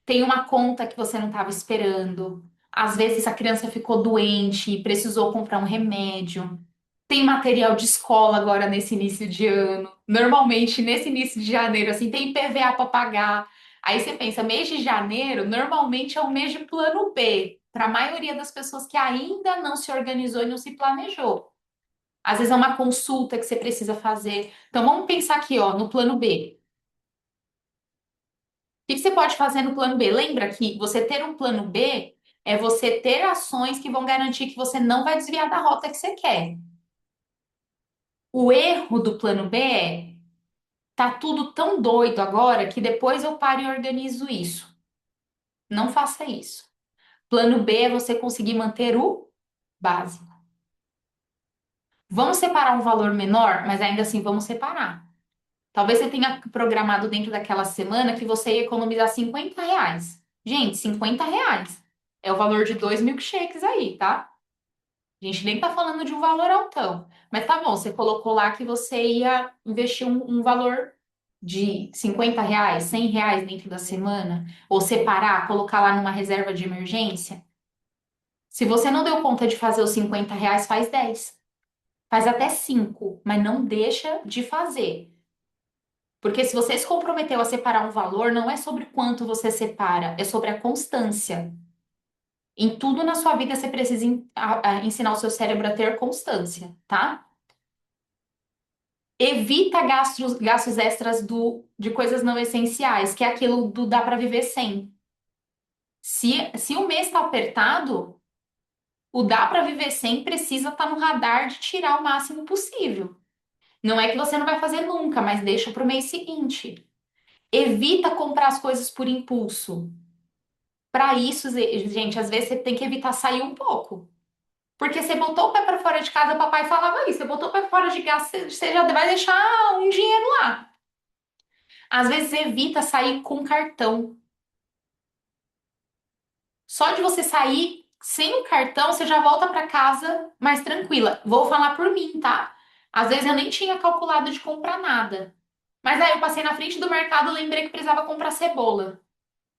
tem uma conta que você não estava esperando. Às vezes a criança ficou doente e precisou comprar um remédio. Tem material de escola agora nesse início de ano. Normalmente, nesse início de janeiro, assim, tem IPVA para pagar. Aí você pensa, mês de janeiro, normalmente é um mês de plano B, para a maioria das pessoas que ainda não se organizou e não se planejou. Às vezes é uma consulta que você precisa fazer. Então vamos pensar aqui, ó, no plano B. O que você pode fazer no plano B? Lembra que você ter um plano B é você ter ações que vão garantir que você não vai desviar da rota que você quer. O erro do plano B é tá tudo tão doido agora que depois eu paro e organizo isso. Não faça isso. Plano B é você conseguir manter o básico. Vamos separar um valor menor, mas ainda assim vamos separar. Talvez você tenha programado dentro daquela semana que você ia economizar R$ 50. Gente, R$ 50 é o valor de 2 milkshakes aí, tá? A gente nem tá falando de um valor altão. Mas tá bom, você colocou lá que você ia investir um valor de R$ 50, R$ 100 dentro da semana, ou separar, colocar lá numa reserva de emergência. Se você não deu conta de fazer os R$ 50, faz 10. Faz até 5, mas não deixa de fazer. Porque se você se comprometeu a separar um valor, não é sobre quanto você separa, é sobre a constância. Em tudo na sua vida você precisa ensinar o seu cérebro a ter constância, tá? Evita gastos extras de coisas não essenciais, que é aquilo do dá para viver sem. Se o mês está apertado, o dá para viver sem precisa estar no radar de tirar o máximo possível. Não é que você não vai fazer nunca, mas deixa para o mês seguinte. Evita comprar as coisas por impulso. Para isso, gente, às vezes você tem que evitar sair um pouco. Porque você botou o pé para fora de casa, papai falava isso. Você botou o pé para fora de casa, você já vai deixar um dinheiro lá. Às vezes evita sair com cartão. Só de você sair sem o cartão, você já volta para casa mais tranquila. Vou falar por mim, tá? Às vezes eu nem tinha calculado de comprar nada. Mas aí eu passei na frente do mercado e lembrei que precisava comprar cebola.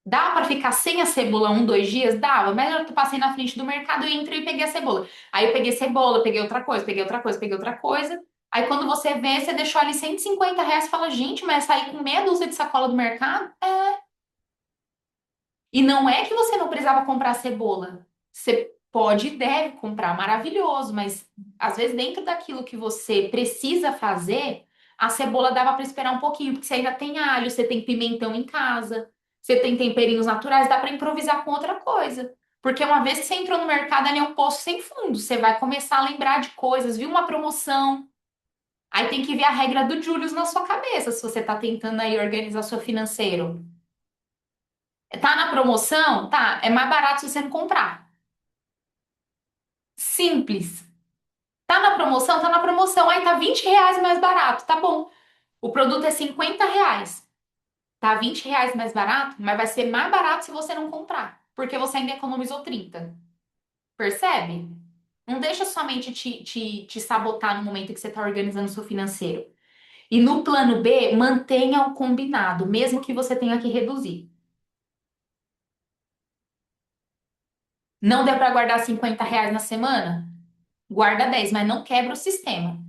Dá para ficar sem a cebola 1, 2 dias? Dava, mas eu passei na frente do mercado e entrei e peguei a cebola. Aí eu peguei cebola, peguei outra coisa, peguei outra coisa, peguei outra coisa. Aí quando você vê, você deixou ali R$ 150 e fala, gente, mas sair com meia dúzia de sacola do mercado? E não é que você não precisava comprar cebola. Você pode e deve comprar, maravilhoso, mas às vezes dentro daquilo que você precisa fazer, a cebola dava para esperar um pouquinho, porque você ainda tem alho, você tem pimentão em casa, você tem temperinhos naturais, dá para improvisar com outra coisa. Porque uma vez que você entrou no mercado, ali é um poço sem fundo. Você vai começar a lembrar de coisas, viu uma promoção. Aí tem que ver a regra do Julius na sua cabeça, se você está tentando aí organizar seu financeiro. Tá na promoção? Tá. É mais barato se você não comprar. Simples. Tá na promoção? Tá na promoção. Aí tá R$ 20 mais barato. Tá bom. O produto é R$ 50. Tá R$ 20 mais barato, mas vai ser mais barato se você não comprar. Porque você ainda economizou 30. Percebe? Não deixa sua mente te sabotar no momento que você está organizando o seu financeiro. E no plano B, mantenha o combinado, mesmo que você tenha que reduzir. Não deu para guardar R$ 50 na semana? Guarda 10, mas não quebra o sistema.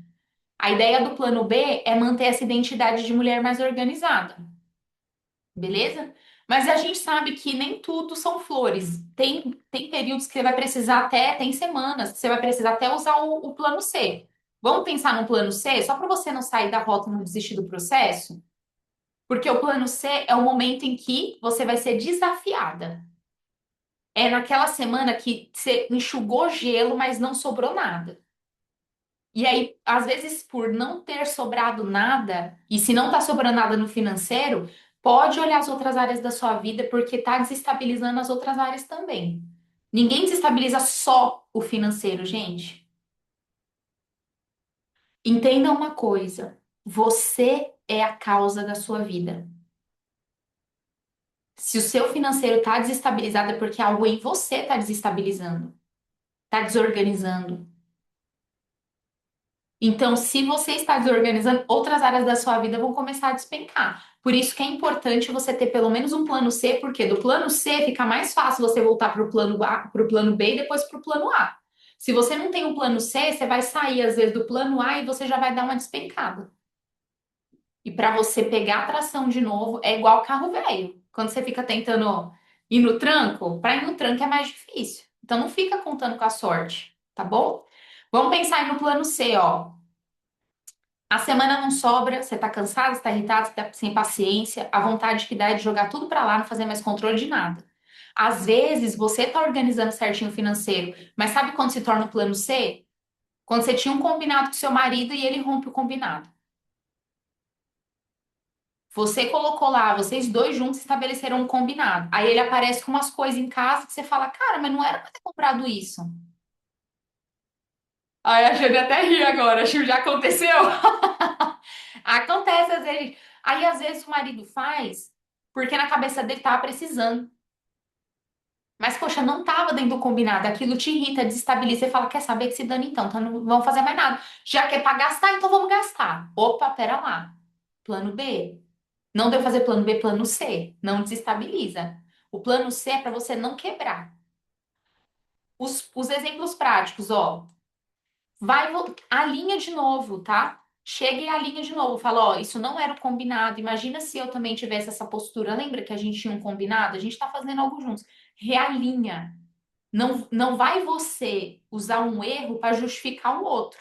A ideia do plano B é manter essa identidade de mulher mais organizada, beleza? Mas a gente sabe que nem tudo são flores. Tem períodos que você vai precisar até, tem semanas que você vai precisar até usar o plano C. Vamos pensar no plano C, só para você não sair da rota e não desistir do processo? Porque o plano C é o momento em que você vai ser desafiada. É naquela semana que você enxugou gelo, mas não sobrou nada. E aí, às vezes, por não ter sobrado nada, e se não tá sobrando nada no financeiro, Pode olhar as outras áreas da sua vida porque tá desestabilizando as outras áreas também. Ninguém desestabiliza só o financeiro, gente. Entenda uma coisa: você é a causa da sua vida. Se o seu financeiro está desestabilizado, é porque algo em você está desestabilizando, está desorganizando. Então, se você está desorganizando, outras áreas da sua vida vão começar a despencar. Por isso que é importante você ter pelo menos um plano C, porque do plano C fica mais fácil você voltar para o plano A, para o plano B e depois para o plano A. Se você não tem um plano C, você vai sair às vezes do plano A e você já vai dar uma despencada. E para você pegar a tração de novo, é igual carro velho. Quando você fica tentando ir no tranco, para ir no tranco é mais difícil. Então não fica contando com a sorte, tá bom? Vamos pensar aí no plano C, ó. A semana não sobra, você tá cansado, você tá irritado, você tá sem paciência, a vontade que dá é de jogar tudo para lá, não fazer mais controle de nada. Às vezes você tá organizando certinho o financeiro, mas sabe quando se torna o plano C? Quando você tinha um combinado com seu marido e ele rompe o combinado. Você colocou lá, vocês dois juntos estabeleceram um combinado. Aí ele aparece com umas coisas em casa que você fala, cara, mas não era pra ter comprado isso. Aí a Jane até ri agora, acho que já aconteceu. Acontece às vezes. Aí às vezes o marido faz porque na cabeça dele tava precisando. Mas, poxa, não tava dentro do combinado. Aquilo te irrita, desestabiliza. Você fala, quer saber que se dane então, então não vamos fazer mais nada. Já que é pra gastar, então vamos gastar. Opa, pera lá. Plano B. Não deu fazer plano B, plano C. Não desestabiliza. O plano C é para você não quebrar. Os exemplos práticos, ó. Alinha de novo, tá? Chega e alinha de novo. Fala, ó, isso não era o combinado. Imagina se eu também tivesse essa postura. Lembra que a gente tinha um combinado? A gente tá fazendo algo juntos. Realinha. Não, não vai você usar um erro para justificar o outro.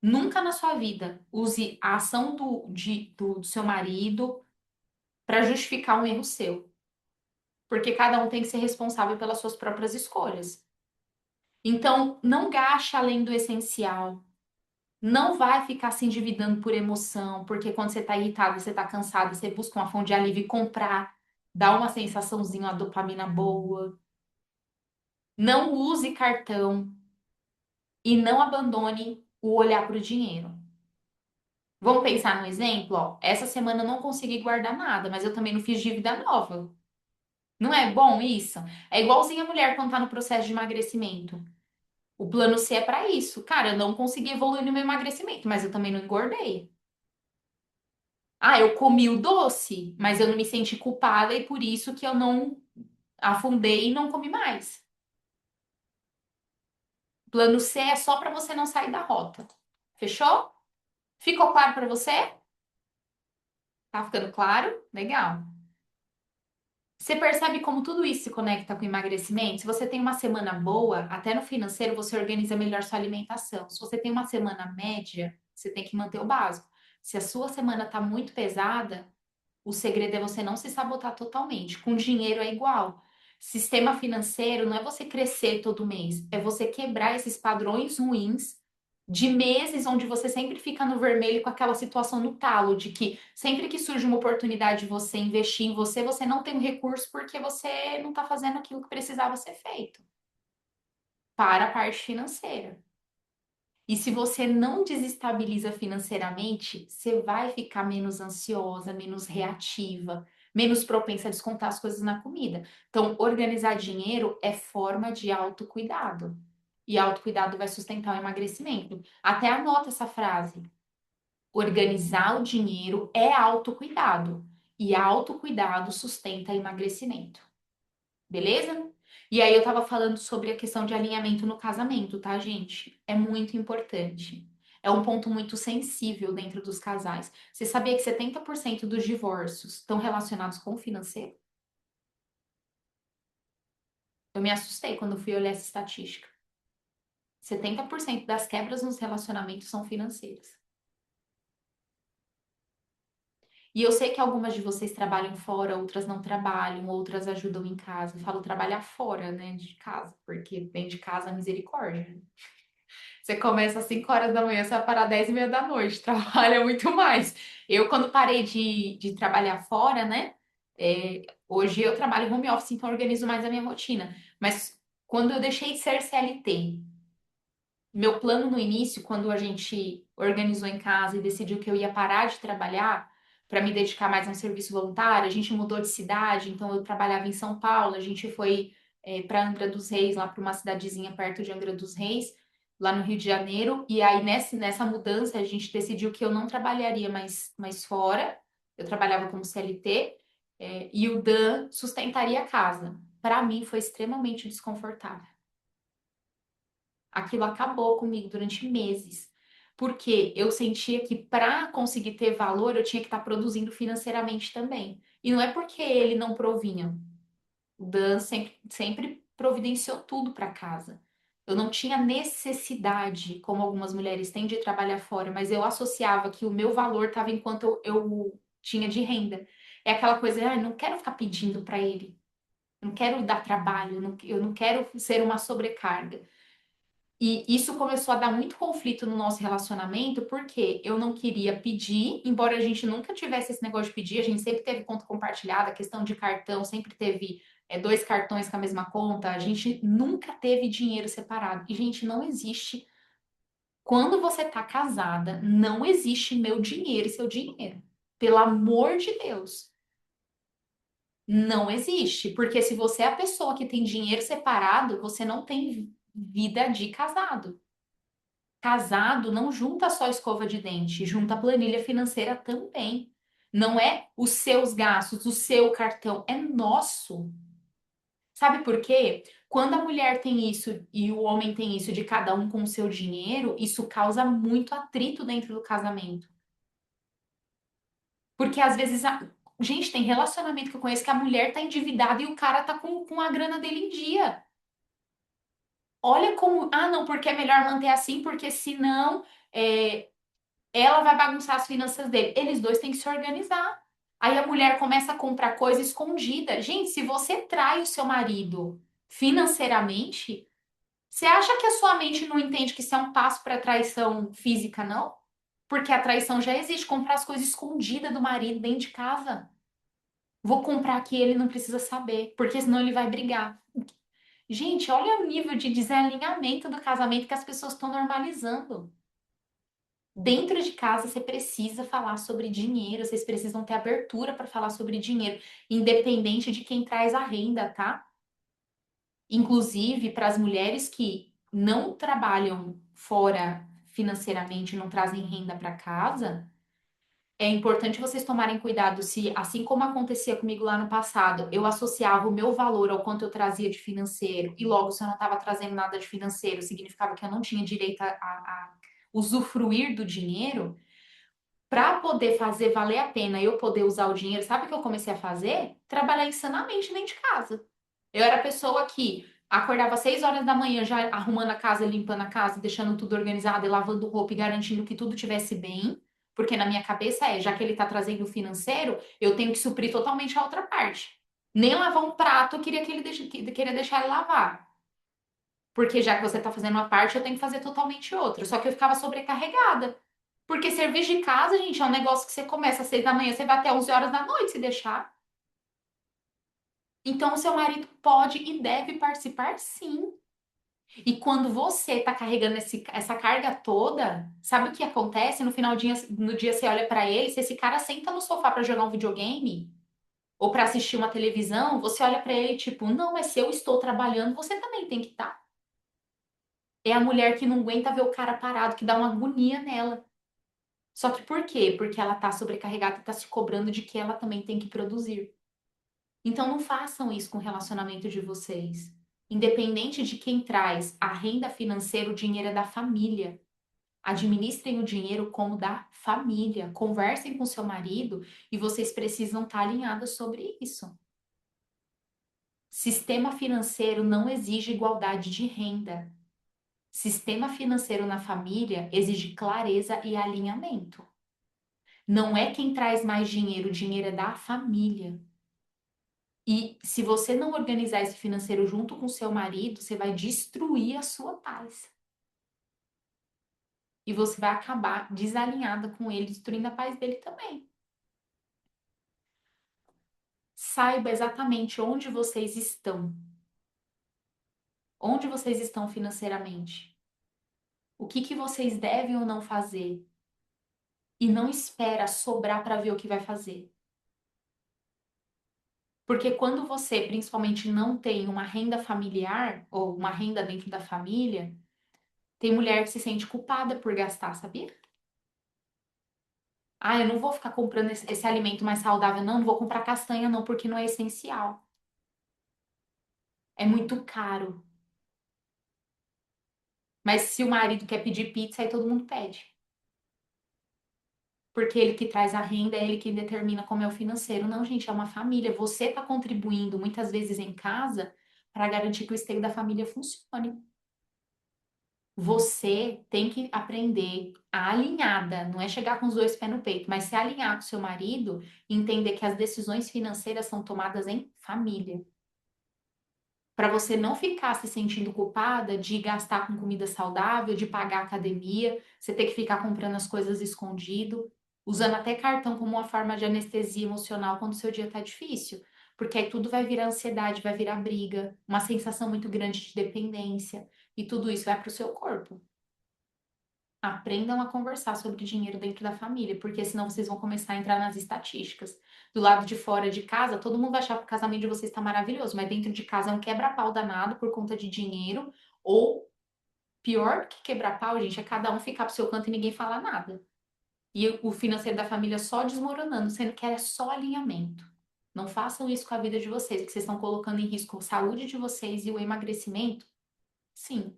Nunca na sua vida use a ação do seu marido para justificar um erro seu. Porque cada um tem que ser responsável pelas suas próprias escolhas. Então, não gaste além do essencial. Não vai ficar se endividando por emoção, porque quando você está irritado, você está cansado, você busca uma fonte de alívio e comprar, dá uma sensaçãozinha, uma dopamina boa. Não use cartão e não abandone o olhar para o dinheiro. Vamos pensar no exemplo, ó. Essa semana eu não consegui guardar nada, mas eu também não fiz dívida nova. Não é bom isso? É igualzinho a mulher quando tá no processo de emagrecimento. O plano C é para isso. Cara, eu não consegui evoluir no meu emagrecimento, mas eu também não engordei. Ah, eu comi o doce, mas eu não me senti culpada e por isso que eu não afundei e não comi mais. Plano C é só para você não sair da rota. Fechou? Ficou claro para você? Tá ficando claro? Legal. Você percebe como tudo isso se conecta com o emagrecimento? Se você tem uma semana boa, até no financeiro você organiza melhor sua alimentação. Se você tem uma semana média, você tem que manter o básico. Se a sua semana está muito pesada, o segredo é você não se sabotar totalmente. Com dinheiro é igual. Sistema financeiro não é você crescer todo mês, é você quebrar esses padrões ruins de meses onde você sempre fica no vermelho com aquela situação no talo, de que sempre que surge uma oportunidade de você investir em você, você não tem o recurso porque você não está fazendo aquilo que precisava ser feito para a parte financeira. E se você não desestabiliza financeiramente, você vai ficar menos ansiosa, menos reativa, menos propensa a descontar as coisas na comida. Então, organizar dinheiro é forma de autocuidado. E autocuidado vai sustentar o emagrecimento. Até anota essa frase. Organizar o dinheiro é autocuidado. E autocuidado sustenta emagrecimento. Beleza? E aí eu tava falando sobre a questão de alinhamento no casamento, tá, gente? É muito importante. É um ponto muito sensível dentro dos casais. Você sabia que 70% dos divórcios estão relacionados com o financeiro? Eu me assustei quando fui olhar essa estatística. 70% das quebras nos relacionamentos são financeiras. E eu sei que algumas de vocês trabalham fora, outras não trabalham, outras ajudam em casa. Eu falo trabalhar fora, né, de casa, porque dentro de casa, misericórdia. Você começa às 5 horas da manhã, você vai parar 10 e meia da noite, trabalha muito mais. Eu, quando parei de trabalhar fora, né? Hoje eu trabalho home office, então eu organizo mais a minha rotina. Mas quando eu deixei de ser CLT, meu plano no início, quando a gente organizou em casa e decidiu que eu ia parar de trabalhar para me dedicar mais a um serviço voluntário, a gente mudou de cidade, então eu trabalhava em São Paulo, a gente foi para Angra dos Reis, lá para uma cidadezinha perto de Angra dos Reis, lá no Rio de Janeiro, e aí nessa mudança a gente decidiu que eu não trabalharia mais fora, eu trabalhava como CLT, e o Dan sustentaria a casa. Para mim foi extremamente desconfortável. Aquilo acabou comigo durante meses, porque eu sentia que para conseguir ter valor eu tinha que estar produzindo financeiramente também. E não é porque ele não provinha. O Dan sempre providenciou tudo para casa. Eu não tinha necessidade, como algumas mulheres têm, de trabalhar fora, mas eu associava que o meu valor estava enquanto eu tinha de renda. É aquela coisa, ah, eu não quero ficar pedindo para ele, eu não quero dar trabalho, eu não quero ser uma sobrecarga. E isso começou a dar muito conflito no nosso relacionamento, porque eu não queria pedir, embora a gente nunca tivesse esse negócio de pedir, a gente sempre teve conta compartilhada, questão de cartão, sempre teve dois cartões com a mesma conta, a gente nunca teve dinheiro separado. E, gente, não existe. Quando você tá casada, não existe meu dinheiro e seu dinheiro. Pelo amor de Deus. Não existe. Porque se você é a pessoa que tem dinheiro separado, você não tem vida de casado. Casado não junta só escova de dente, junta planilha financeira também. Não é os seus gastos, o seu cartão, é nosso. Sabe por quê? Quando a mulher tem isso e o homem tem isso de cada um com o seu dinheiro, isso causa muito atrito dentro do casamento. Porque às vezes, gente, tem relacionamento que eu conheço que a mulher tá endividada e o cara tá com a grana dele em dia. Olha como, ah, não, porque é melhor manter assim, porque senão ela vai bagunçar as finanças dele. Eles dois têm que se organizar. Aí a mulher começa a comprar coisa escondida. Gente, se você trai o seu marido financeiramente, você acha que a sua mente não entende que isso é um passo para traição física, não? Porque a traição já existe. Comprar as coisas escondidas do marido dentro de casa. Vou comprar aqui, ele não precisa saber, porque senão ele vai brigar. Gente, olha o nível de desalinhamento do casamento que as pessoas estão normalizando. Dentro de casa, você precisa falar sobre dinheiro, vocês precisam ter abertura para falar sobre dinheiro, independente de quem traz a renda, tá? Inclusive, para as mulheres que não trabalham fora financeiramente, não trazem renda para casa, é importante vocês tomarem cuidado se, assim como acontecia comigo lá no passado, eu associava o meu valor ao quanto eu trazia de financeiro, e logo, se eu não estava trazendo nada de financeiro, significava que eu não tinha direito a usufruir do dinheiro. Para poder fazer valer a pena eu poder usar o dinheiro, sabe o que eu comecei a fazer? Trabalhar insanamente dentro de casa. Eu era a pessoa que acordava às 6 horas da manhã já arrumando a casa, limpando a casa, deixando tudo organizado e lavando roupa e garantindo que tudo tivesse bem, porque na minha cabeça já que ele está trazendo o financeiro, eu tenho que suprir totalmente a outra parte. Nem lavar um prato eu queria que queria deixar ele lavar. Porque já que você está fazendo uma parte, eu tenho que fazer totalmente outra. Só que eu ficava sobrecarregada. Porque serviço de casa, gente, é um negócio que você começa às 6 da manhã, você vai até 11 horas da noite se deixar. Então, o seu marido pode e deve participar, sim. E quando você tá carregando essa carga toda, sabe o que acontece? No final do dia, no dia você olha pra ele, se esse cara senta no sofá pra jogar um videogame ou pra assistir uma televisão, você olha pra ele tipo, não, mas se eu estou trabalhando, você também tem que estar. É a mulher que não aguenta ver o cara parado, que dá uma agonia nela. Só que por quê? Porque ela tá sobrecarregada e tá se cobrando de que ela também tem que produzir. Então não façam isso com o relacionamento de vocês. Independente de quem traz a renda financeira, o dinheiro é da família. Administrem o dinheiro como da família. Conversem com seu marido e vocês precisam estar alinhados sobre isso. Sistema financeiro não exige igualdade de renda. Sistema financeiro na família exige clareza e alinhamento. Não é quem traz mais dinheiro, o dinheiro é da família. E se você não organizar esse financeiro junto com seu marido, você vai destruir a sua paz. E você vai acabar desalinhada com ele, destruindo a paz dele também. Saiba exatamente onde vocês estão. Onde vocês estão financeiramente. O que que vocês devem ou não fazer. E não espera sobrar para ver o que vai fazer. Porque quando você, principalmente, não tem uma renda familiar ou uma renda dentro da família, tem mulher que se sente culpada por gastar, sabia? Ah, eu não vou ficar comprando esse alimento mais saudável, não, não vou comprar castanha, não, porque não é essencial. É muito caro. Mas se o marido quer pedir pizza, aí todo mundo pede. Porque ele que traz a renda, é ele que determina como é o financeiro. Não, gente, é uma família. Você está contribuindo muitas vezes em casa para garantir que o esteio da família funcione. Você tem que aprender a alinhada, não é chegar com os dois pés no peito, mas se alinhar com seu marido e entender que as decisões financeiras são tomadas em família. Para você não ficar se sentindo culpada de gastar com comida saudável, de pagar academia, você ter que ficar comprando as coisas escondido, usando até cartão como uma forma de anestesia emocional quando o seu dia tá difícil. Porque aí tudo vai virar ansiedade, vai virar briga, uma sensação muito grande de dependência, e tudo isso vai para o seu corpo. Aprendam a conversar sobre dinheiro dentro da família, porque senão vocês vão começar a entrar nas estatísticas. Do lado de fora de casa, todo mundo vai achar que o casamento de vocês está maravilhoso, mas dentro de casa é um quebra-pau danado por conta de dinheiro, ou pior que quebra-pau, gente, é cada um ficar pro seu canto e ninguém falar nada. E o financeiro da família só desmoronando, sendo que era só alinhamento. Não façam isso com a vida de vocês, porque vocês estão colocando em risco a saúde de vocês e o emagrecimento. Sim,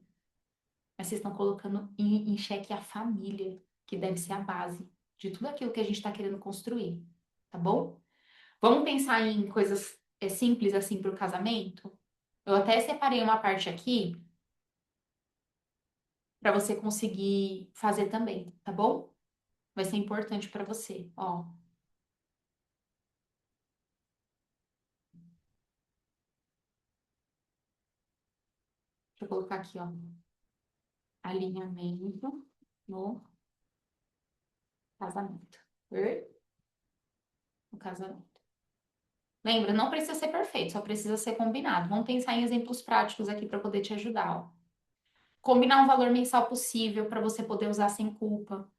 mas vocês estão colocando em xeque a família, que deve ser a base de tudo aquilo que a gente está querendo construir, tá bom? Vamos pensar em coisas simples assim para o casamento? Eu até separei uma parte aqui para você conseguir fazer também, tá bom? Vai ser importante para você. Ó, deixa eu colocar aqui, ó, alinhamento no casamento. Per- No casamento. Lembra, não precisa ser perfeito, só precisa ser combinado. Vamos pensar em exemplos práticos aqui para poder te ajudar, ó. Combinar um valor mensal possível para você poder usar sem culpa.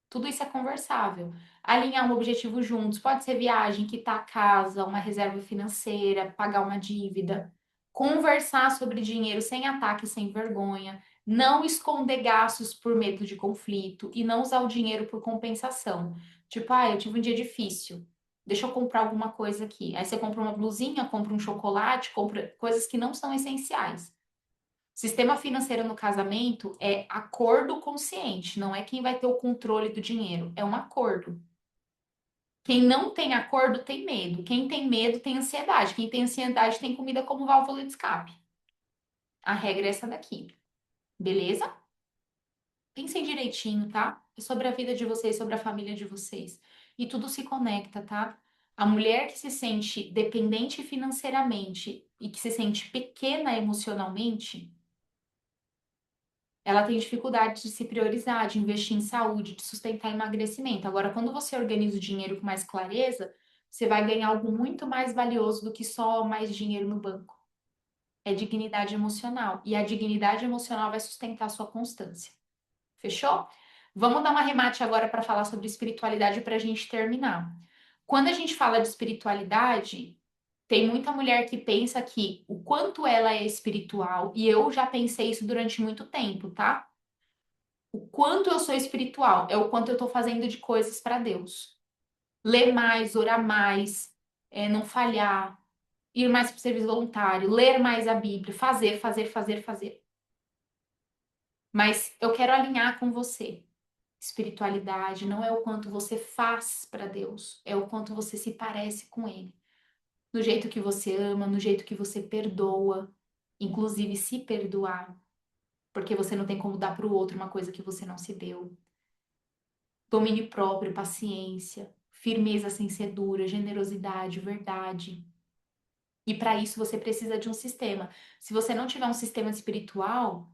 Tudo isso é conversável. Alinhar um objetivo juntos. Pode ser viagem, quitar a casa, uma reserva financeira, pagar uma dívida. Conversar sobre dinheiro sem ataque, sem vergonha. Não esconder gastos por medo de conflito. E não usar o dinheiro por compensação. Tipo, ah, eu tive um dia difícil. Deixa eu comprar alguma coisa aqui. Aí você compra uma blusinha, compra um chocolate, compra coisas que não são essenciais. Sistema financeiro no casamento é acordo consciente, não é quem vai ter o controle do dinheiro, é um acordo. Quem não tem acordo tem medo, quem tem medo tem ansiedade, quem tem ansiedade tem comida como válvula de escape. A regra é essa daqui, beleza? Pensem direitinho, tá? É sobre a vida de vocês, sobre a família de vocês. E tudo se conecta, tá? A mulher que se sente dependente financeiramente e que se sente pequena emocionalmente, ela tem dificuldade de se priorizar, de investir em saúde, de sustentar emagrecimento. Agora, quando você organiza o dinheiro com mais clareza, você vai ganhar algo muito mais valioso do que só mais dinheiro no banco. É dignidade emocional. E a dignidade emocional vai sustentar a sua constância. Fechou? Vamos dar um arremate agora para falar sobre espiritualidade para a gente terminar. Quando a gente fala de espiritualidade, tem muita mulher que pensa que o quanto ela é espiritual, e eu já pensei isso durante muito tempo, tá? O quanto eu sou espiritual é o quanto eu estou fazendo de coisas para Deus. Ler mais, orar mais, não falhar, ir mais para o serviço voluntário, ler mais a Bíblia, fazer, fazer, fazer, fazer. Mas eu quero alinhar com você. Espiritualidade não é o quanto você faz para Deus, é o quanto você se parece com Ele. No jeito que você ama, no jeito que você perdoa, inclusive se perdoar, porque você não tem como dar para o outro uma coisa que você não se deu. Domínio próprio, paciência, firmeza sem ser dura, generosidade, verdade. E para isso você precisa de um sistema. Se você não tiver um sistema espiritual,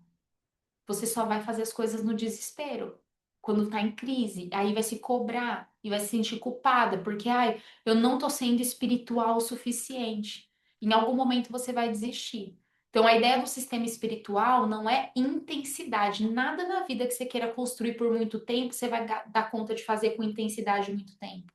você só vai fazer as coisas no desespero. Quando tá em crise, aí vai se cobrar e vai se sentir culpada, porque, ai, eu não tô sendo espiritual o suficiente. Em algum momento você vai desistir. Então, a ideia do sistema espiritual não é intensidade. Nada na vida que você queira construir por muito tempo, você vai dar conta de fazer com intensidade muito tempo.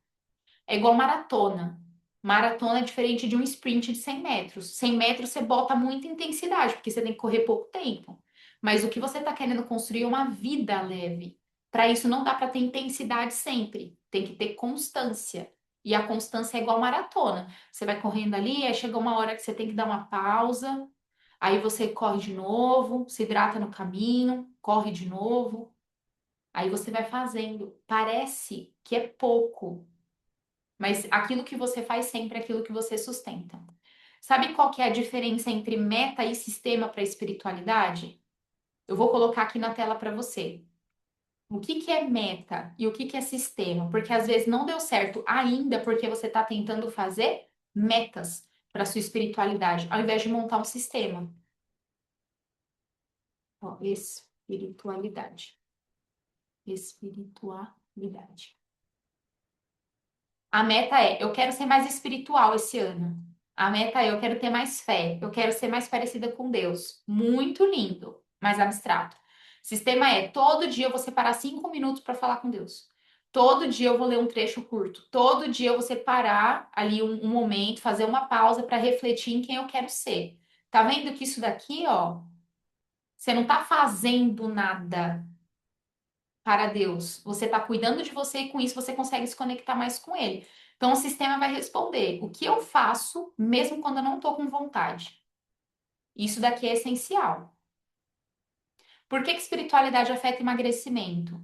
É igual maratona. Maratona é diferente de um sprint de 100 metros. 100 metros você bota muita intensidade, porque você tem que correr pouco tempo. Mas o que você está querendo construir é uma vida leve. Para isso, não dá para ter intensidade sempre. Tem que ter constância. E a constância é igual maratona. Você vai correndo ali, aí chega uma hora que você tem que dar uma pausa. Aí você corre de novo, se hidrata no caminho, corre de novo. Aí você vai fazendo. Parece que é pouco, mas aquilo que você faz sempre é aquilo que você sustenta. Sabe qual que é a diferença entre meta e sistema para a espiritualidade? Eu vou colocar aqui na tela para você. O que que é meta e o que que é sistema? Porque às vezes não deu certo ainda porque você está tentando fazer metas para sua espiritualidade, ao invés de montar um sistema. Ó, espiritualidade. Espiritualidade. A meta é, eu quero ser mais espiritual esse ano. A meta é, eu quero ter mais fé. Eu quero ser mais parecida com Deus. Muito lindo, mas abstrato. Sistema é, todo dia eu vou separar 5 minutos para falar com Deus. Todo dia eu vou ler um trecho curto. Todo dia eu vou separar ali um momento, fazer uma pausa para refletir em quem eu quero ser. Tá vendo que isso daqui, ó, você não tá fazendo nada para Deus. Você está cuidando de você e com isso você consegue se conectar mais com Ele. Então o sistema vai responder: o que eu faço mesmo quando eu não estou com vontade? Isso daqui é essencial. Por que que espiritualidade afeta emagrecimento?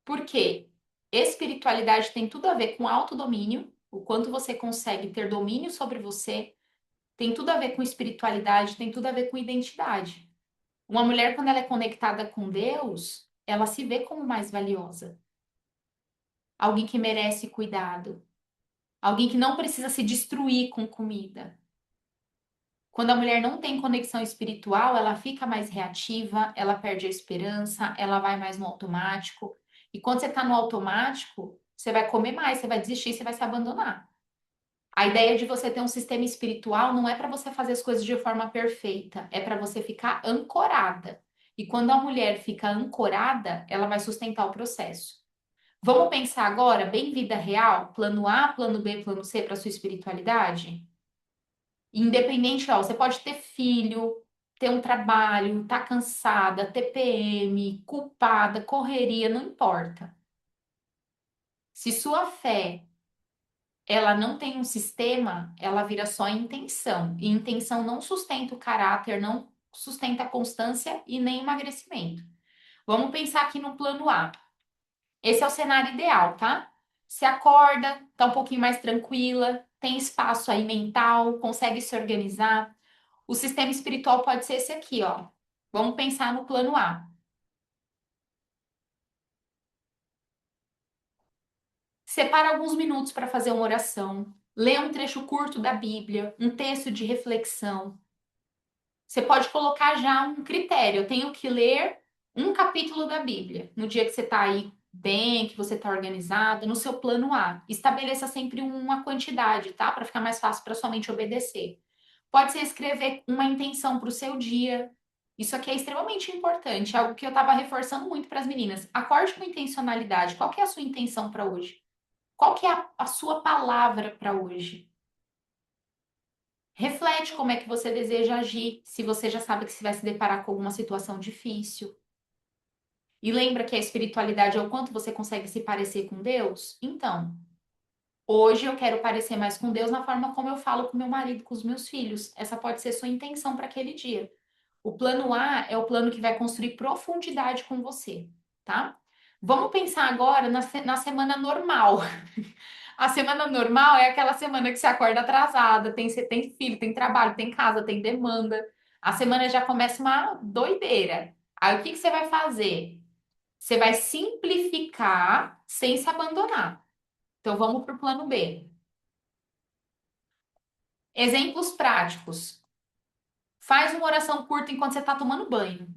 Porque espiritualidade tem tudo a ver com autodomínio, o quanto você consegue ter domínio sobre você, tem tudo a ver com espiritualidade, tem tudo a ver com identidade. Uma mulher, quando ela é conectada com Deus, ela se vê como mais valiosa, alguém que merece cuidado, alguém que não precisa se destruir com comida. Quando a mulher não tem conexão espiritual, ela fica mais reativa, ela perde a esperança, ela vai mais no automático. E quando você está no automático, você vai comer mais, você vai desistir, você vai se abandonar. A ideia de você ter um sistema espiritual não é para você fazer as coisas de forma perfeita, é para você ficar ancorada. E quando a mulher fica ancorada, ela vai sustentar o processo. Vamos pensar agora, bem vida real, plano A, plano B, plano C para sua espiritualidade? Independente, ó, você pode ter filho, ter um trabalho, estar cansada, TPM, culpada, correria, não importa. Se sua fé ela não tem um sistema, ela vira só intenção. E intenção não sustenta o caráter, não sustenta a constância e nem emagrecimento. Vamos pensar aqui no plano A. Esse é o cenário ideal, tá? Se acorda, tá um pouquinho mais tranquila, tem espaço aí mental, consegue se organizar. O sistema espiritual pode ser esse aqui, ó. Vamos pensar no plano A. Separa alguns minutos para fazer uma oração. Lê um trecho curto da Bíblia, um texto de reflexão. Você pode colocar já um critério. Eu tenho que ler um capítulo da Bíblia. No dia que você está aí bem, que você está organizado, no seu plano A. Estabeleça sempre uma quantidade, tá? Para ficar mais fácil para sua mente obedecer. Pode ser escrever uma intenção para o seu dia. Isso aqui é extremamente importante, é algo que eu estava reforçando muito para as meninas. Acorde com intencionalidade. Qual que é a sua intenção para hoje? Qual que é a sua palavra para hoje? Reflete como é que você deseja agir, se você já sabe que você vai se deparar com alguma situação difícil. E lembra que a espiritualidade é o quanto você consegue se parecer com Deus? Então, hoje eu quero parecer mais com Deus na forma como eu falo com meu marido, com os meus filhos. Essa pode ser sua intenção para aquele dia. O plano A é o plano que vai construir profundidade com você, tá? Vamos pensar agora na semana normal. A semana normal é aquela semana que você acorda atrasada, você tem filho, tem trabalho, tem casa, tem demanda. A semana já começa uma doideira. Aí o que que você vai fazer? Você vai simplificar sem se abandonar. Então vamos para o plano B. Exemplos práticos. Faz uma oração curta enquanto você está tomando banho.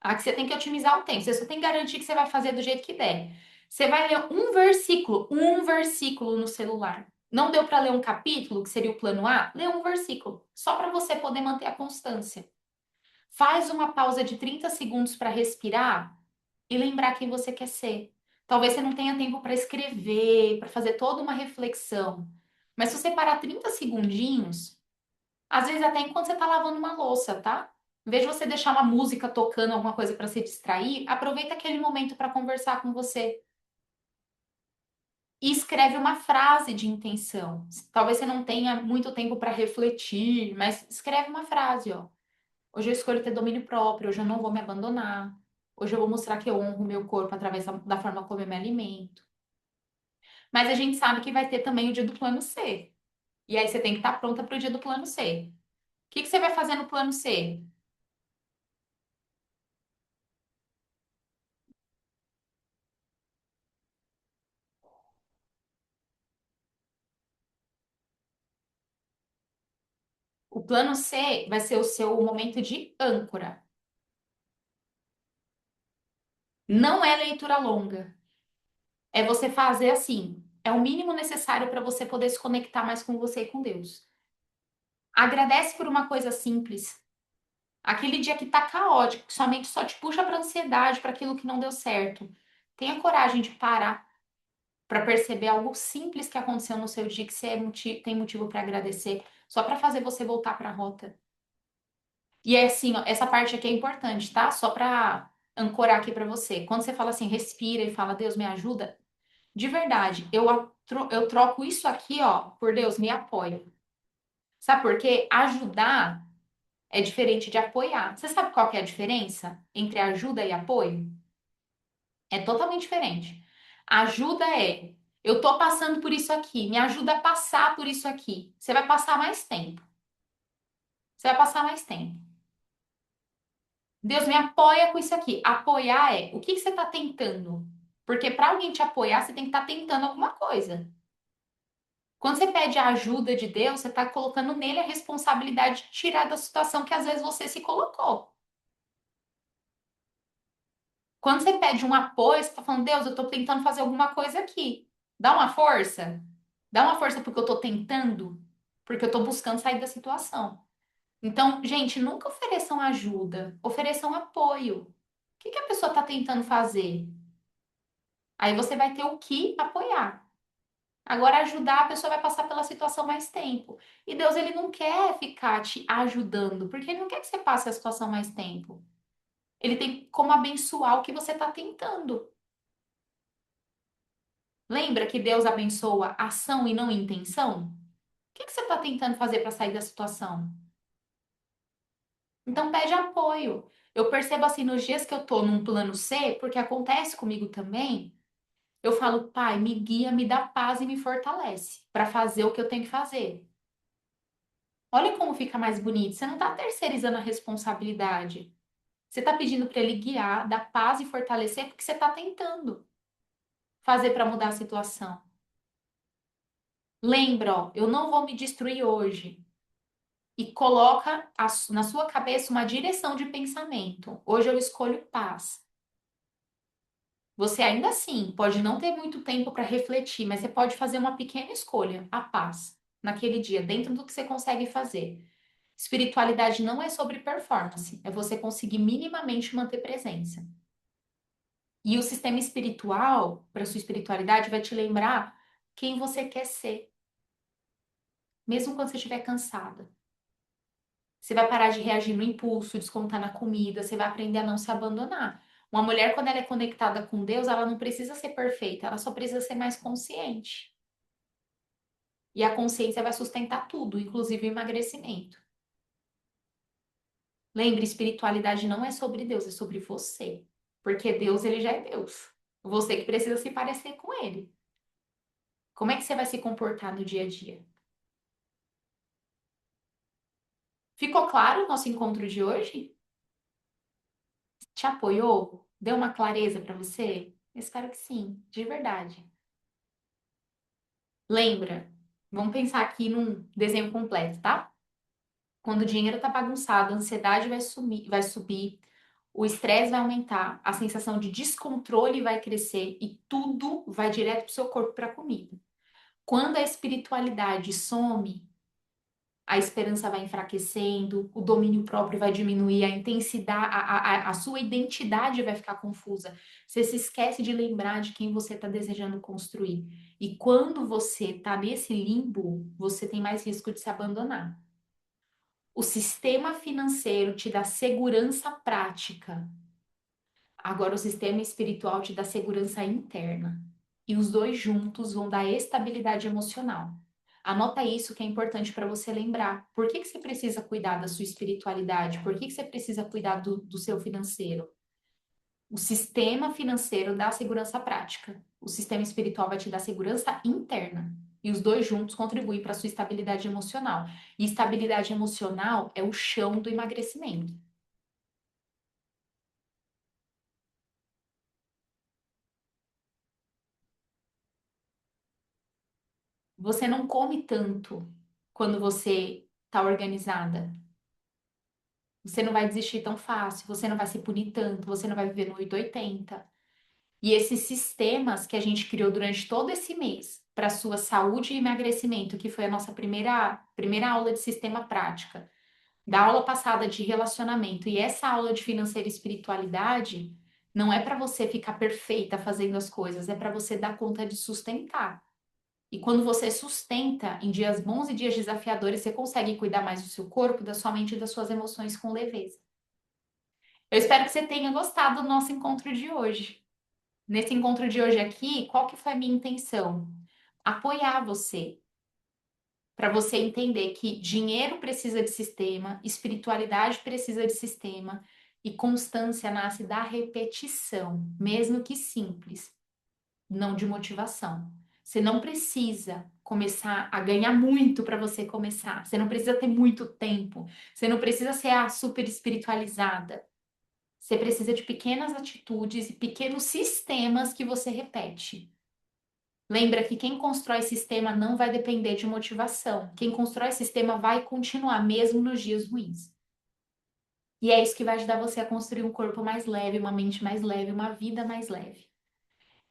Ah, que você tem que otimizar o tempo. Você só tem que garantir que você vai fazer do jeito que der. Você vai ler um versículo no celular. Não deu para ler um capítulo, que seria o plano A? Lê um versículo, só para você poder manter a constância. Faz uma pausa de 30 segundos para respirar e lembrar quem você quer ser. Talvez você não tenha tempo para escrever, para fazer toda uma reflexão. Mas se você parar 30 segundinhos, às vezes até enquanto você está lavando uma louça, tá? Em vez de você deixar uma música tocando, alguma coisa para se distrair, aproveita aquele momento para conversar com você e escreve uma frase de intenção. Talvez você não tenha muito tempo para refletir, mas escreve uma frase, ó. Hoje eu escolho ter domínio próprio, hoje eu não vou me abandonar. Hoje eu vou mostrar que eu honro o meu corpo através da forma como eu me alimento. Mas a gente sabe que vai ter também o dia do plano C. E aí você tem que estar pronta para o dia do plano C. O que que você vai fazer no plano C? O plano C vai ser o seu momento de âncora. Não é leitura longa. É você fazer assim. É o mínimo necessário para você poder se conectar mais com você e com Deus. Agradece por uma coisa simples. Aquele dia que tá caótico, que somente só te puxa para ansiedade, para aquilo que não deu certo. Tenha coragem de parar para perceber algo simples que aconteceu no seu dia que você tem motivo para agradecer, só para fazer você voltar para a rota. E é assim, ó, essa parte aqui é importante, tá? Só para ancorar aqui para você. Quando você fala assim, respira e fala, Deus me ajuda, de verdade, eu troco isso aqui, ó, por Deus me apoia. Sabe por quê? Ajudar é diferente de apoiar. Você sabe qual que é a diferença entre ajuda e apoio? É totalmente diferente. Ajuda é, eu tô passando por isso aqui, me ajuda a passar por isso aqui. Você vai passar mais tempo. Você vai passar mais tempo. Deus me apoia com isso aqui. Apoiar é o que que você está tentando? Porque para alguém te apoiar, você tem que estar tentando alguma coisa. Quando você pede a ajuda de Deus, você está colocando nele a responsabilidade de tirar da situação que às vezes você se colocou. Quando você pede um apoio, você está falando, Deus, eu estou tentando fazer alguma coisa aqui. Dá uma força. Dá uma força porque eu estou tentando, porque eu estou buscando sair da situação. Então, gente, nunca ofereçam ajuda, ofereçam apoio. O que que a pessoa está tentando fazer? Aí você vai ter o que apoiar. Agora, ajudar, a pessoa vai passar pela situação mais tempo. E Deus, ele não quer ficar te ajudando, porque ele não quer que você passe a situação mais tempo. Ele tem como abençoar o que você está tentando. Lembra que Deus abençoa ação e não intenção? O que que você está tentando fazer para sair da situação? Então, pede apoio. Eu percebo assim, nos dias que eu tô num plano C, porque acontece comigo também, eu falo, Pai, me guia, me dá paz e me fortalece para fazer o que eu tenho que fazer. Olha como fica mais bonito. Você não está terceirizando a responsabilidade. Você está pedindo para ele guiar, dar paz e fortalecer porque você está tentando fazer para mudar a situação. Lembra, ó, eu não vou me destruir hoje. E coloca na sua cabeça uma direção de pensamento. Hoje eu escolho paz. Você ainda assim pode não ter muito tempo para refletir, mas você pode fazer uma pequena escolha, a paz, naquele dia, dentro do que você consegue fazer. Espiritualidade não é sobre performance, é você conseguir minimamente manter presença. E o sistema espiritual, para sua espiritualidade, vai te lembrar quem você quer ser, mesmo quando você estiver cansada. Você vai parar de reagir no impulso, descontar na comida, você vai aprender a não se abandonar. Uma mulher, quando ela é conectada com Deus, ela não precisa ser perfeita, ela só precisa ser mais consciente. E a consciência vai sustentar tudo, inclusive o emagrecimento. Lembre, espiritualidade não é sobre Deus, é sobre você. Porque Deus, ele já é Deus. Você que precisa se parecer com ele. Como é que você vai se comportar no dia a dia? Ficou claro o nosso encontro de hoje? Te apoiou? Deu uma clareza para você? Eu espero que sim, de verdade. Lembra? Vamos pensar aqui num desenho completo, tá? Quando o dinheiro tá bagunçado, a ansiedade vai subir, o estresse vai aumentar, a sensação de descontrole vai crescer e tudo vai direto para o seu corpo para a comida. Quando a espiritualidade some, a esperança vai enfraquecendo, o domínio próprio vai diminuir, a intensidade, a sua identidade vai ficar confusa. Você se esquece de lembrar de quem você está desejando construir. E quando você está nesse limbo, você tem mais risco de se abandonar. O sistema financeiro te dá segurança prática. Agora, o sistema espiritual te dá segurança interna. E os dois juntos vão dar estabilidade emocional. Anota isso que é importante para você lembrar. Por que você precisa cuidar da sua espiritualidade? Por que você precisa cuidar do seu financeiro? O sistema financeiro dá segurança prática. O sistema espiritual vai te dar segurança interna. E os dois juntos contribuem para a sua estabilidade emocional. E estabilidade emocional é o chão do emagrecimento. Você não come tanto quando você está organizada. Você não vai desistir tão fácil, você não vai se punir tanto, você não vai viver no 880. E esses sistemas que a gente criou durante todo esse mês para sua saúde e emagrecimento, que foi a nossa primeira aula de sistema prática, da aula passada de relacionamento e essa aula de financeira e espiritualidade, não é para você ficar perfeita fazendo as coisas, é para você dar conta de sustentar. E quando você sustenta em dias bons e dias desafiadores, você consegue cuidar mais do seu corpo, da sua mente e das suas emoções com leveza. Eu espero que você tenha gostado do nosso encontro de hoje. Nesse encontro de hoje aqui, qual que foi a minha intenção? Apoiar você, para você entender que dinheiro precisa de sistema, espiritualidade precisa de sistema e constância nasce da repetição, mesmo que simples, não de motivação. Você não precisa começar a ganhar muito para você começar. Você não precisa ter muito tempo. Você não precisa ser a super espiritualizada. Você precisa de pequenas atitudes e pequenos sistemas que você repete. Lembra que quem constrói sistema não vai depender de motivação. Quem constrói sistema vai continuar mesmo nos dias ruins. E é isso que vai ajudar você a construir um corpo mais leve, uma mente mais leve, uma vida mais leve.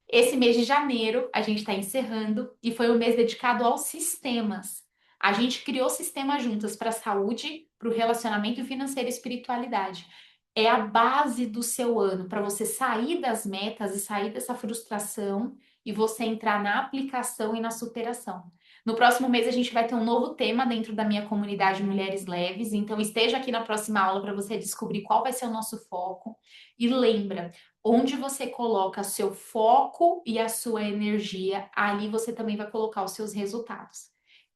Esse mês de janeiro a gente está encerrando e foi um mês dedicado aos sistemas. A gente criou sistemas juntas para a saúde, para o relacionamento financeiro e espiritualidade. É a base do seu ano para você sair das metas e sair dessa frustração e você entrar na aplicação e na superação. No próximo mês a gente vai ter um novo tema dentro da minha comunidade Mulheres Leves, então esteja aqui na próxima aula para você descobrir qual vai ser o nosso foco. E lembra, onde você coloca seu foco e a sua energia, ali você também vai colocar os seus resultados.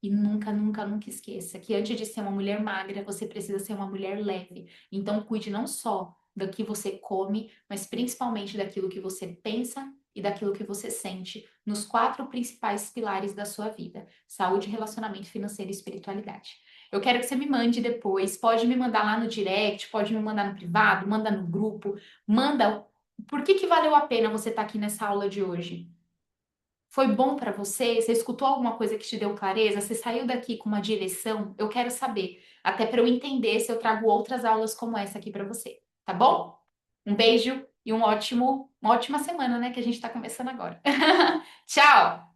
E nunca, nunca, nunca esqueça que antes de ser uma mulher magra, você precisa ser uma mulher leve. Então, cuide não só do que você come, mas principalmente daquilo que você pensa e daquilo que você sente nos quatro principais pilares da sua vida: saúde, relacionamento, financeiro e espiritualidade. Eu quero que você me mande depois, pode me mandar lá no direct, pode me mandar no privado, manda no grupo, manda por que que valeu a pena você estar aqui nessa aula de hoje? Foi bom para você? Você escutou alguma coisa que te deu clareza? Você saiu daqui com uma direção? Eu quero saber, até para eu entender se eu trago outras aulas como essa aqui para você, tá bom? Um beijo e uma ótima semana, né, que a gente está começando agora. Tchau!